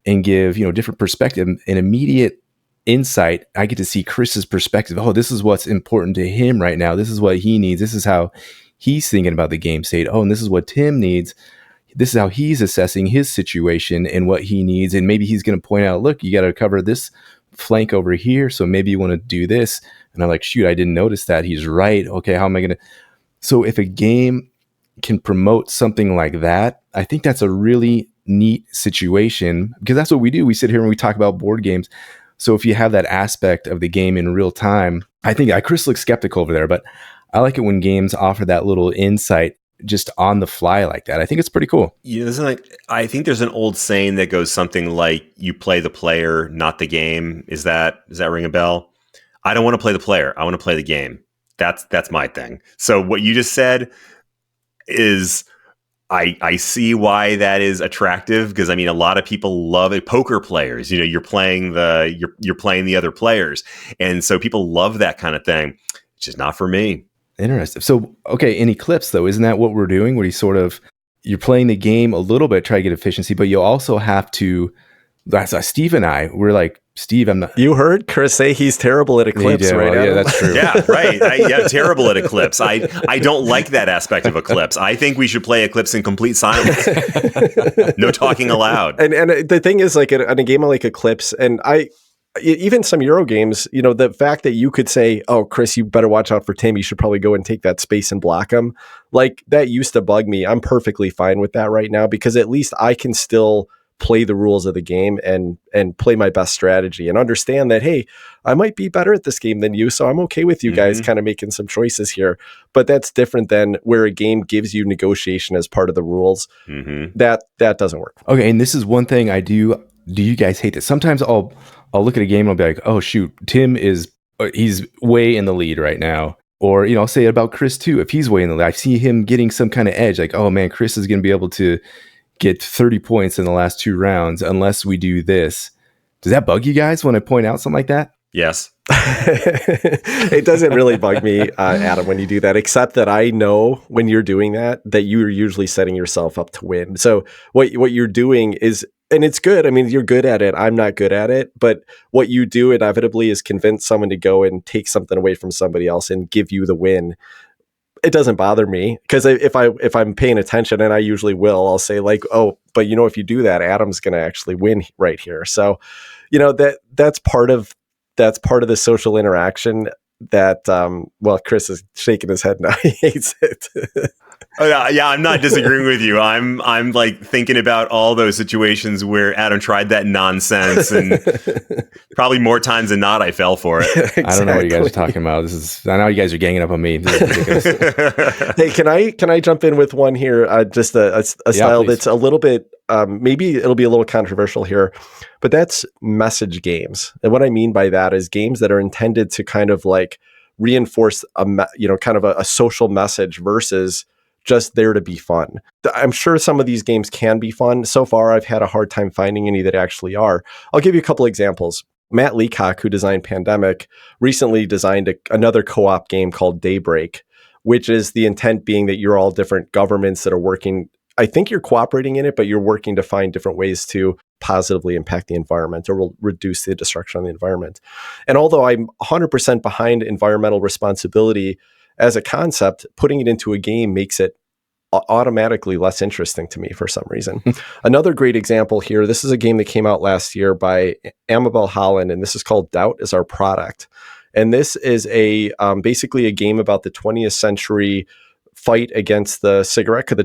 and give, different perspective, an immediate insight, I get to see Chris's perspective. Oh, this is what's important to him right now. This is what he needs. This is how he's thinking about the game state. Oh, and this is what Tim needs. This is how he's assessing his situation and what he needs. And maybe he's going to point out, look, you got to cover this flank over here. So maybe you want to do this. And I'm like, shoot, I didn't notice that. He's right. Okay, how am I going to? So if a game can promote something like that, I think that's a really neat situation, because that's what we do. We sit here and we talk about board games. So if you have that aspect of the game in real time, I think Chris looks skeptical over there, but I like it when games offer that little insight just on the fly like that. I think it's pretty cool. I think there's an old saying that goes something like, you play the player, not the game. Does that ring a bell? I don't want to play the player. I want to play the game. That's my thing. So what you just said is, I see why that is attractive, because a lot of people love it. Poker players, you're playing the other players, and so people love that kind of thing. It's just not for me. Interesting. So, okay, in Eclipse though, isn't that what we're doing? Where you're playing the game a little bit, try to get efficiency, but you also have to. That's Steve and I. We're like, Steve, I'm not. You heard Chris say he's terrible at Eclipse, right? Well, yeah, that's true. Yeah, right. Terrible at Eclipse. I don't like that aspect of Eclipse. I think we should play Eclipse in complete silence. No talking aloud. And the thing is, like, in a game like Eclipse, and even some Euro games, the fact that you could say, oh, Chris, you better watch out for Tim. You should probably go and take that space and block him. Like, that used to bug me. I'm perfectly fine with that right now, because at least I can still play the rules of the game and play my best strategy and understand that, hey, I might be better at this game than you, so I'm okay with you guys kind of making some choices here. But that's different than where a game gives you negotiation as part of the rules. That doesn't work. Okay, and this is one thing I do. Do you guys hate this? Sometimes I'll look at a game and I'll be like, oh shoot, Tim he's way in the lead right now. Or, I'll say it about Chris too. If he's way in the lead, I see him getting some kind of edge. Like, oh man, Chris is going to be able to get 30 points in the last 2 rounds unless we do this. Does that bug you guys when I point out something like that? Yes. It doesn't really bug me, Adam, when you do that, except that I know when you're doing that you're usually setting yourself up to win. So what you're doing is, and it's good. I mean, you're good at it. I'm not good at it. But what you do inevitably is convince someone to go and take something away from somebody else and give you the win. It doesn't bother me because if I'm paying attention, and I usually will, I'll say like, oh, but if you do that, Adam's going to actually win right here. So, that's part of the social interaction that, Chris is shaking his head now. He hates it. Oh, yeah, I'm not disagreeing with you. I'm like thinking about all those situations where Adam tried that nonsense, and probably more times than not, I fell for it. Exactly. I don't know what you guys are talking about. I know you guys are ganging up on me. This is ridiculous. Hey, can I jump in with one here? Just a style please. that's a little bit, maybe it'll be a little controversial here, but that's message games. And what I mean by that is games that are intended to kind of like reinforce kind of a social message versus just there to be fun. I'm sure some of these games can be fun. So far, I've had a hard time finding any that actually are. I'll give you a couple examples. Matt Leacock, who designed Pandemic, recently designed another co-op game called Daybreak, which is the intent being that you're all different governments that are working. I think you're cooperating in it, but you're working to find different ways to positively impact the environment or will reduce the destruction on the environment. And although I'm 100% behind environmental responsibility as a concept, putting it into a game makes it automatically less interesting to me for some reason. Another great example here, this is a game that came out last year by Amabel Holland, and this is called Doubt is Our Product. And this is basically a game about the 20th century fight against the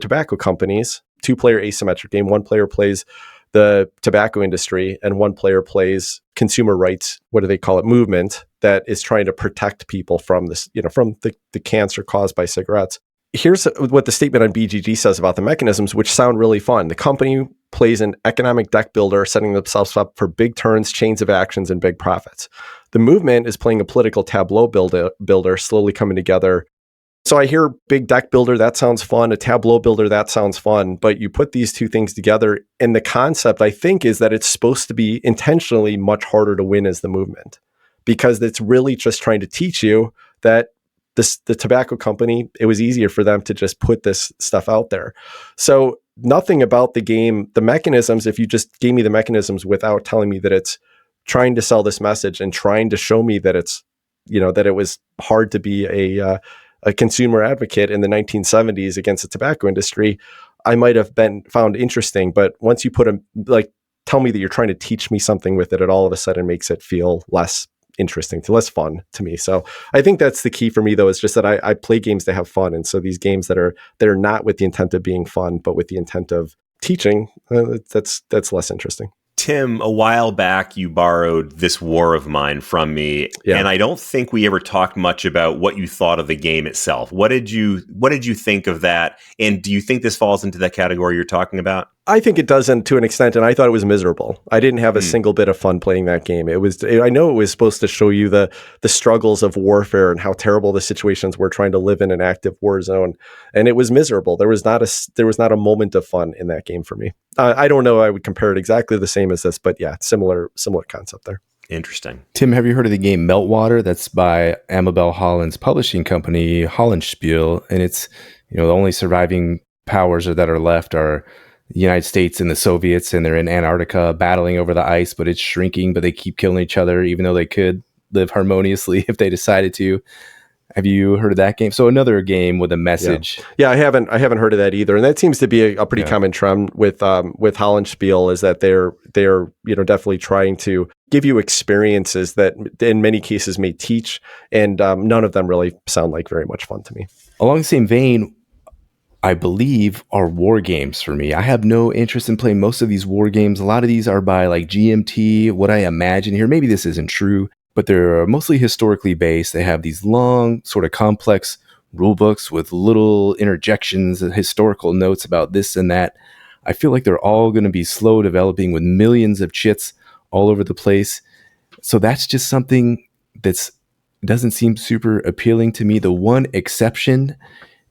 tobacco companies. 2-player asymmetric game. 1 player plays the tobacco industry and 1 player plays consumer rights, what do they call it, movement that is trying to protect people from this, from the cancer caused by cigarettes. Here's what the statement on BGG says about the mechanisms, which sound really fun. The company plays an economic deck builder, setting themselves up for big turns, chains of actions, and big profits. The movement is playing a political tableau builder, slowly coming together. So I hear big deck builder, that sounds fun. A tableau builder, that sounds fun. But you put these two things together, and the concept, I think, is that it's supposed to be intentionally much harder to win as the movement, because it's really just trying to teach you that the tobacco company, it was easier for them to just put this stuff out there. So nothing about the game, the mechanisms, if you just gave me the mechanisms without telling me that it's trying to sell this message and trying to show me that it's, that it was hard to be a consumer advocate in the 1970s against the tobacco industry, I might have been found interesting. But once you tell me that you're trying to teach me something with it all of a sudden makes it feel less interesting, less fun to me. So I think that's the key for me, though, is just that I play games to have fun. And so these games that are not with the intent of being fun, but with the intent of teaching, that's less interesting. Tim, a while back, you borrowed This War of Mine from me, and I don't think we ever talked much about what you thought of the game itself. What did you think of that? And do you think this falls into that category you're talking about? I think it doesn't to an extent, and I thought it was miserable. I didn't have a single bit of fun playing that game. I know it was supposed to show you the struggles of warfare and how terrible the situations were trying to live in an active war zone, and it was miserable. There was not a moment of fun in that game for me. I don't know. I would compare it exactly the same as this, but yeah, similar concept there. Interesting. Tim, have you heard of the game Meltwater? That's by Amabel Holland's publishing company, Hollandspiel, and it's the only surviving powers that are left are the United States and the Soviets, and they're in Antarctica battling over the ice, but it's shrinking, but they keep killing each other, even though they could live harmoniously if they decided to. Have you heard of that game? So another game with a message. Yeah, I haven't heard of that either. And that seems to be a pretty common trend with Hollandspiel, is that they're definitely trying to give you experiences that in many cases may teach, and none of them really sound like very much fun to me. Along the same vein, I believe, are war games for me. I have no interest in playing most of these war games. A lot of these are by like GMT, what I imagine here. Maybe this isn't true, but they're mostly historically based. They have these long, sort of complex rule books with little interjections and historical notes about this and that. I feel like they're all going to be slow developing with millions of chits all over the place. So that's just something that's doesn't seem super appealing to me. The one exception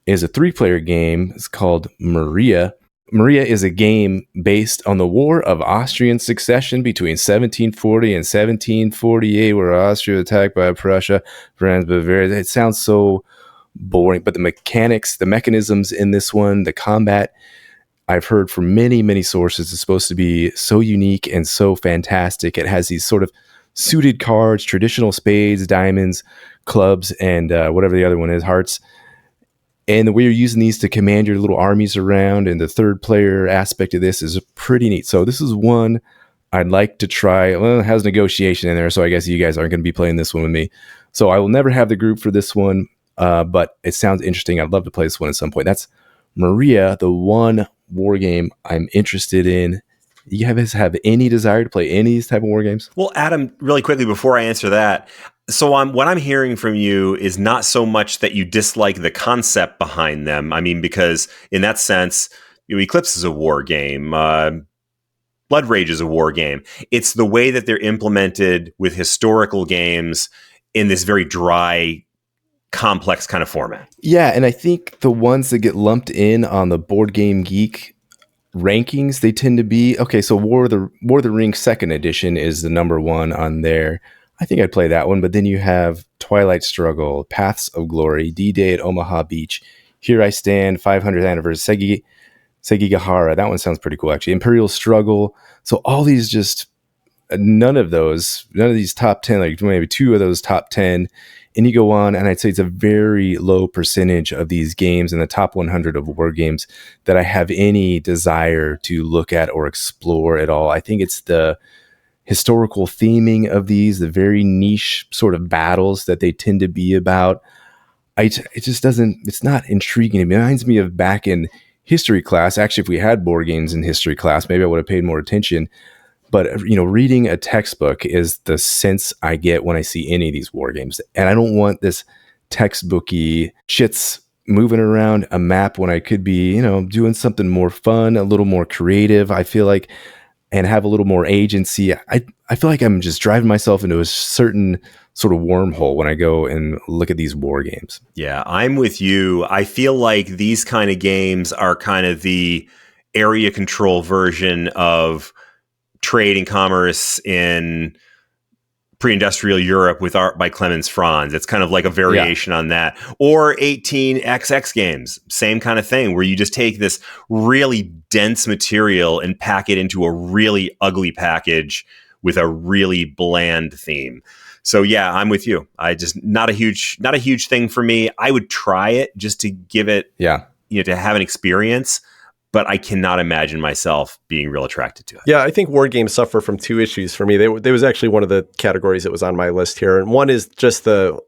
is a 3-player game. It's called Maria. Maria is a game based on the War of Austrian Succession between 1740 and 1748, where Austria attacked by Prussia, France, Bavaria. It sounds so boring, but the mechanics, the mechanisms in this one, the combat, I've heard from many, many sources, is supposed to be so unique and so fantastic. It has these sort of suited cards, traditional spades, diamonds, clubs, and whatever the other one is, hearts. And the way you're using these to command your little armies around, and the third player aspect of this is pretty neat. So this is one I'd like to try. Well, it has negotiation in there, so I guess you guys aren't going to be playing this one with me. So I will never have the group for this one, but it sounds interesting. I'd love to play this one at some point. That's Maria, the one war game I'm interested in. You guys have any desire to play any of these type of war games? Well, Adam, really quickly before I answer that, so what I'm hearing from you is not so much that you dislike the concept behind them. I mean, because in that sense, Eclipse is a war game. Blood Rage is a war game. It's the way that they're implemented with historical games in this very dry, complex kind of format. Yeah, and I think the ones that get lumped in on the Board Game Geek rankings, they tend to be, okay, so War of the Ring 2nd edition is the number one on there. I think I'd play that one, but then you have Twilight Struggle, Paths of Glory, D-Day at Omaha Beach, Here I Stand, 500th Anniversary, Sekigahara. That one sounds pretty cool, actually. Imperial Struggle. So all these just, none of these top 10, like maybe 2 of those top 10, and you go on, and I'd say it's a very low percentage of these games in the top 100 of war games that I have any desire to look at or explore at all. I think it's the historical theming of these, the very niche sort of battles that they tend to be about. It just doesn't, it's not intriguing. It reminds me of back in history class. Actually, if we had board games in history class, maybe I would have paid more attention. But, reading a textbook is the sense I get when I see any of these war games. And I don't want this textbooky chits moving around a map when I could be, doing something more fun, a little more creative, I feel like, and have a little more agency. I feel like I'm just driving myself into a certain sort of wormhole when I go and look at these war games. Yeah, I'm with you. I feel like these kind of games are kind of the area control version of trade and commerce in pre-industrial Europe with art by Clemens Franz. It's kind of like a variation on that. Or 18XX games, same kind of thing, where you just take this really dense material and pack it into a really ugly package with a really bland theme. So yeah, I'm with you. I just not a huge thing for me. I would try it just to give it, to have an experience. But I cannot imagine myself being real attracted to it. Yeah, I think war games suffer from 2 issues for me. There was actually one of the categories that was on my list here, and one is just the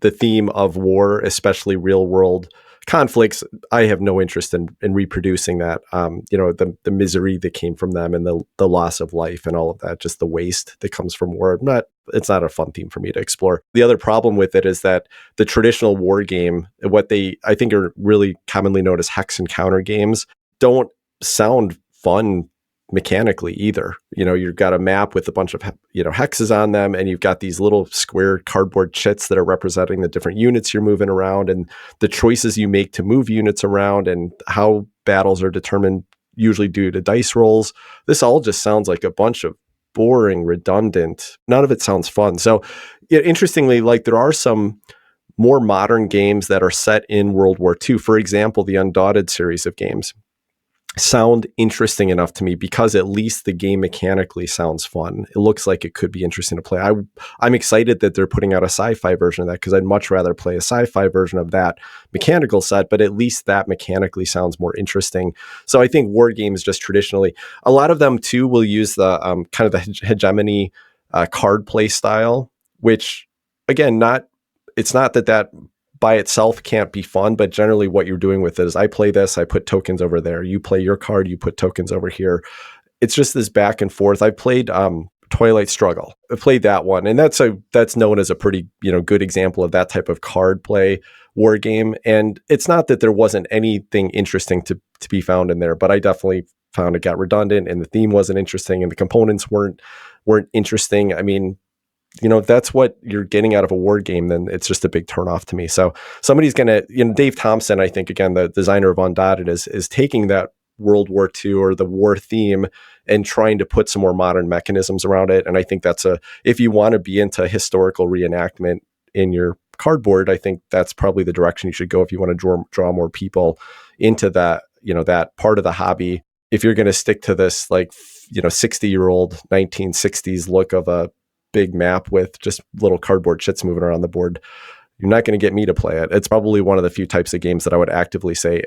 theme of war, especially real world conflicts. I have no interest in reproducing that. The misery that came from them, and the loss of life, and all of that, just the waste that comes from war. It's not a fun theme for me to explore. The other problem with it is that the traditional war game, what I think are really commonly known as hex and counter games, don't sound fun mechanically either. You've got a map with a bunch of hexes on them, and you've got these little square cardboard chits that are representing the different units you're moving around, and the choices you make to move units around, and how battles are determined usually due to dice rolls. This all just sounds like a bunch of boring, redundant. None of it sounds fun. So interestingly, like, there are some more modern games that are set in World War II. For example, the Undaunted series of games sound interesting enough to me because at least the game mechanically sounds fun. It looks like it could be interesting to play. I'm excited that they're putting out a sci-fi version of that, because I'd much rather play a sci-fi version of that mechanical set, but at least that mechanically sounds more interesting. So I think war games just traditionally, a lot of them too will use the kind of the hegemony card play style, which again, it's not that by itself can't be fun, but generally what you're doing with it is I play this, I put tokens over there. You play your card, you put tokens over here. It's just this back and forth. I played Twilight Struggle. I played that one, and that's known as a pretty good example of that type of card play war game. And it's not that there wasn't anything interesting to be found in there, but I definitely found it got redundant, and the theme wasn't interesting, and the components weren't interesting. I mean, if that's what you're getting out of a war game, then it's just a big turnoff to me. So somebody's gonna, Dave Thompson, I think, again, the designer of Undotted, is taking that World War II or the war theme and trying to put some more modern mechanisms around it. And I think that's if you want to be into historical reenactment in your cardboard, I think that's probably the direction you should go if you want to draw more people into that, that part of the hobby. If you're going to stick to this 60-year-old 1960s look of a big map with just little cardboard shits moving around the board, you're not going to get me to play it. It's probably one of the few types of games that I would actively say,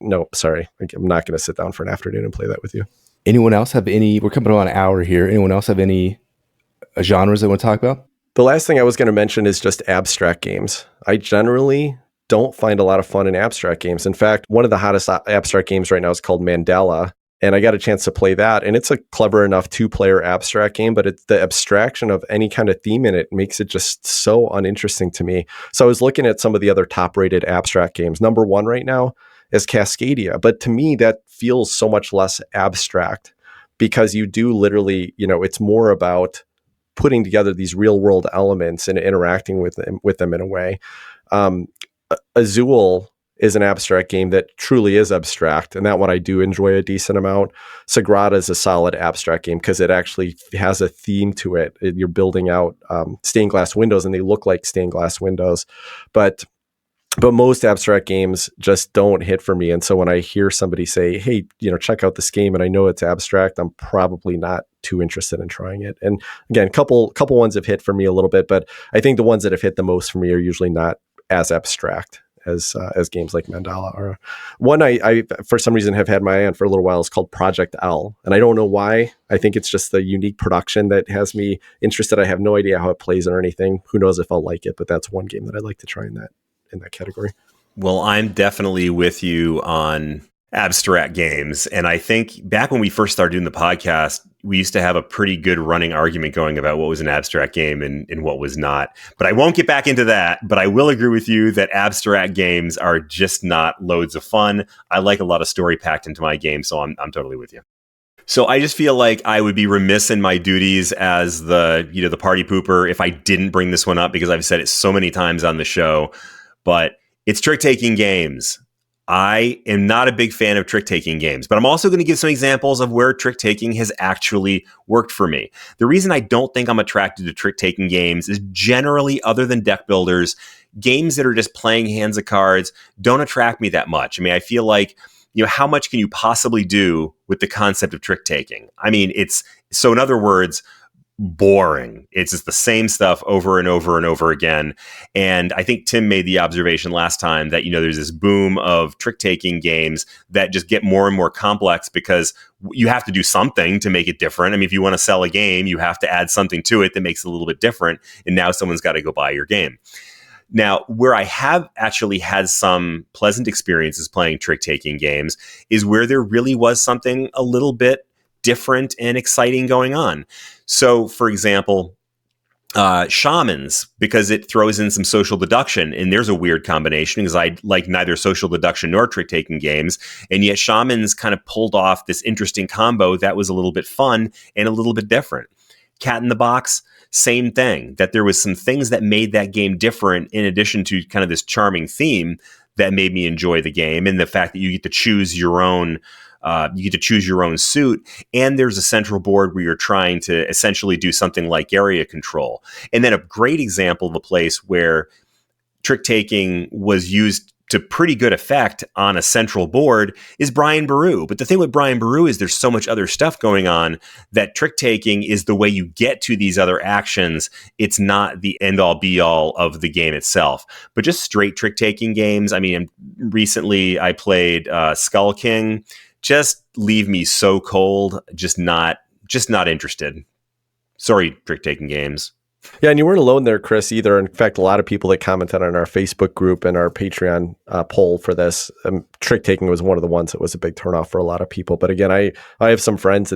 no, sorry, I'm not going to sit down for an afternoon and play that with you. Anyone else have we're coming on an hour here. Anyone else have any genres they want to talk about? The last thing I was going to mention is just abstract games. I generally don't find a lot of fun in abstract games. In fact, one of the hottest abstract games right now is called Mandela. And I got a chance to play that. And it's a clever enough 2-player abstract game, but it's the abstraction of any kind of theme in it makes it just so uninteresting to me. So I was looking at some of the other top-rated abstract games. Number 1 right now is Cascadia. But to me, that feels so much less abstract because you do literally, it's more about putting together these real-world elements and interacting with them in a way. Azul is an abstract game that truly is abstract, and that one I do enjoy a decent amount. Sagrada is a solid abstract game because it actually has a theme to it. You're building out stained glass windows, and they look like stained glass windows, but most abstract games just don't hit for me. And so when I hear somebody say, hey, check out this game, and I know it's abstract, I'm probably not too interested in trying it. And again, couple ones have hit for me a little bit, but I think the ones that have hit the most for me are usually not as abstract as games like Mandala are. One I for some reason have had my eye on for a little while is called Project L, and I don't know why. I think it's just the unique production that has me interested. I have no idea how it plays or anything. Who knows if I'll like it, but that's one game that I'd like to try in that category. Well, I'm definitely with you on abstract games. And I think back when we first started doing the podcast, we used to have a pretty good running argument going about what was an abstract game and what was not. But I won't get back into that. But I will agree with you that abstract games are just not loads of fun. I like a lot of story packed into my game, so I'm totally with you. So I just feel like I would be remiss in my duties as the party pooper if I didn't bring this one up, because I've said it so many times on the show. But it's trick-taking games. I am not a big fan of trick-taking games, but I'm also going to give some examples of where trick-taking has actually worked for me. The reason I don't think I'm attracted to trick-taking games is generally, other than deck builders, games that are just playing hands of cards don't attract me that much. I mean, I feel like, how much can you possibly do with the concept of trick-taking? I mean, so in other words, boring. It's just the same stuff over and over and over again. And I think Tim made the observation last time that, there's this boom of trick-taking games that just get more and more complex because you have to do something to make it different. I mean, if you want to sell a game, you have to add something to it that makes it a little bit different. And now someone's got to go buy your game. Now, where I have actually had some pleasant experiences playing trick-taking games is where there really was something a little bit different and exciting going on. So, for example, Shamans, because it throws in some social deduction, and there's a weird combination because I like neither social deduction nor trick-taking games, and yet Shamans kind of pulled off this interesting combo that was a little bit fun and a little bit different. Cat in the Box, same thing, that there was some things that made that game different in addition to kind of this charming theme that made me enjoy the game, and the fact that you get to choose your own suit, and there's a central board where you're trying to essentially do something like area control. And then a great example of a place where trick-taking was used to pretty good effect on a central board is Brian Boru. But the thing with Brian Boru is there's so much other stuff going on that trick-taking is the way you get to these other actions. It's not the end-all be-all of the game itself. But just straight trick-taking games, I mean, recently I played Skull King. Just leave me so cold, just not interested. Sorry, trick-taking games. Yeah, and you weren't alone there, Chris, either. In fact, a lot of people that commented on our Facebook group and our Patreon poll for this, trick taking was one of the ones that was a big turnoff for a lot of people. But again, I have some friends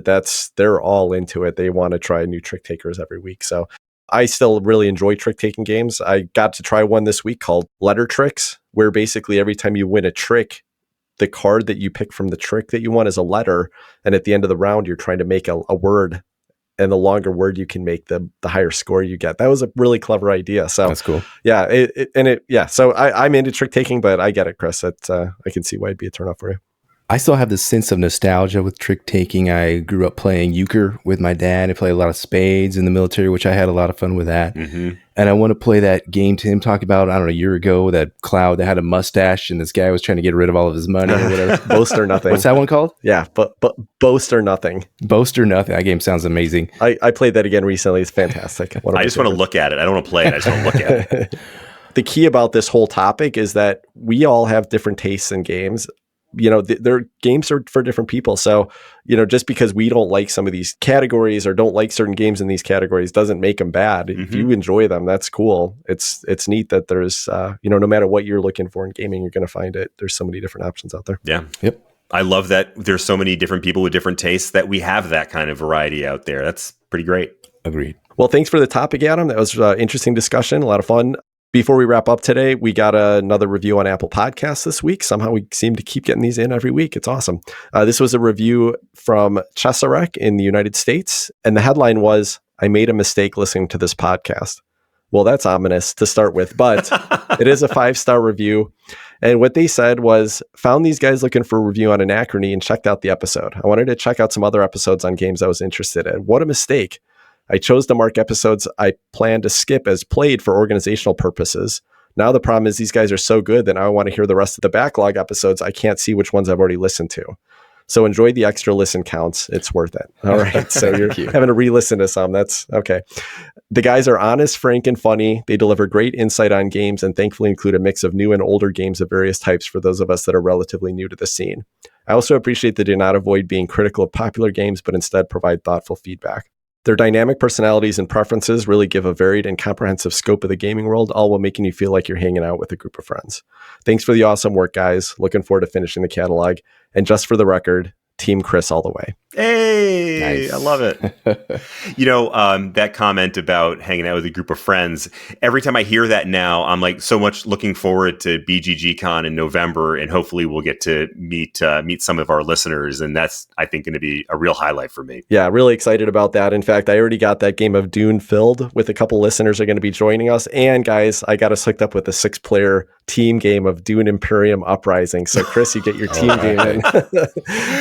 they're all into it. They want to try new trick takers every week. So I still really enjoy trick taking games. I got to try one this week called Letter Tricks, where basically every time you win a trick, the card that you pick from the trick that you want is a letter. And at the end of the round, you're trying to make a word. And the longer word you can make, the higher score you get. That was a really clever idea. So that's cool. Yeah, So I'm into trick taking, but I get it, Chris. I can see why it'd be a turnoff for you. I still have this sense of nostalgia with trick taking. I grew up playing euchre with my dad. I played a lot of spades in the military, which I had a lot of fun with that. Mm-hmm. And I want to play that game Tim talked about, I don't know, a year ago, that cloud that had a mustache and this guy was trying to get rid of all of his money or whatever. Boast or Nothing. What's that one called? Yeah, but Boast or Nothing. Boast or Nothing. That game sounds amazing. I played that again recently. It's fantastic. I just want to look at it. I don't want to play it. I just want to look at it. The key about this whole topic is that we all have different tastes in games. Their games are for different people. So, just because we don't like some of these categories or don't like certain games in these categories doesn't make them bad. Mm-hmm. If you enjoy them, that's cool. It's neat that there's, no matter what you're looking for in gaming, you're going to find it. There's so many different options out there. Yeah. Yep. I love that there's so many different people with different tastes that we have that kind of variety out there. That's pretty great. Agreed. Well, thanks for the topic, Adam. That was an interesting discussion. A lot of fun. Before we wrap up today, we got another review on Apple Podcasts this week. Somehow we seem to keep getting these in every week. It's awesome. This was a review from Chesarek in the United States. And the headline was, "I made a mistake listening to this podcast." Well, that's ominous to start with, but it is a 5-star review. And what they said was, "Found these guys looking for a review on Anachrony and checked out the episode. I wanted to check out some other episodes on games I was interested in. What a mistake. I chose to mark episodes I plan to skip as played for organizational purposes. Now the problem is these guys are so good that now I want to hear the rest of the backlog episodes. I can't see which ones I've already listened to. So enjoy the extra listen counts. It's worth it." All right. So you're having to re-listen to some. That's okay. "The guys are honest, frank, and funny. They deliver great insight on games and thankfully include a mix of new and older games of various types for those of us that are relatively new to the scene. I also appreciate they do not avoid being critical of popular games, but instead provide thoughtful feedback. Their dynamic personalities and preferences really give a varied and comprehensive scope of the gaming world, all while making you feel like you're hanging out with a group of friends. Thanks for the awesome work, guys. Looking forward to finishing the catalog. And just for the record, Team Chris all the way." Hey, nice. I love it. That comment about hanging out with a group of friends, every time I hear that now, I'm like so much looking forward to BGG Con in November, and hopefully we'll get to meet some of our listeners. And that's, I think, going to be a real highlight for me. Yeah, really excited about that. In fact, I already got that game of Dune filled with a couple listeners are going to be joining us. And guys, I got us hooked up with a 6-player team game of Dune Imperium Uprising. So Chris, you get your team game in.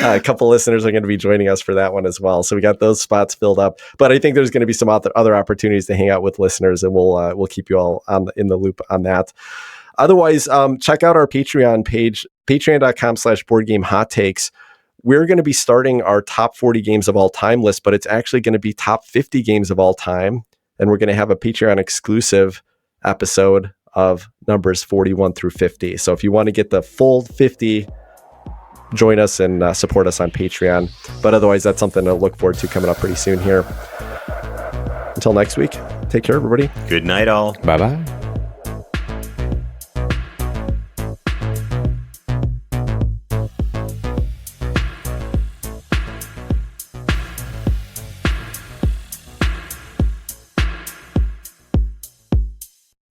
A couple listeners are going to be joining us for that one as well. So we got those spots filled up. But I think there's going to be some other opportunities to hang out with listeners, and we'll keep you all in the loop on that. Otherwise, check out our Patreon page, patreon.com/boardgamehottakes. We're going to be starting our top 40 games of all time list, but it's actually going to be top 50 games of all time. And we're going to have a Patreon exclusive episode of numbers 41 through 50. So if you want to get the full 50, join us and support us on Patreon. But otherwise, that's something to look forward to coming up pretty soon here. Until next week, take care, everybody. Good night, all. Bye-bye.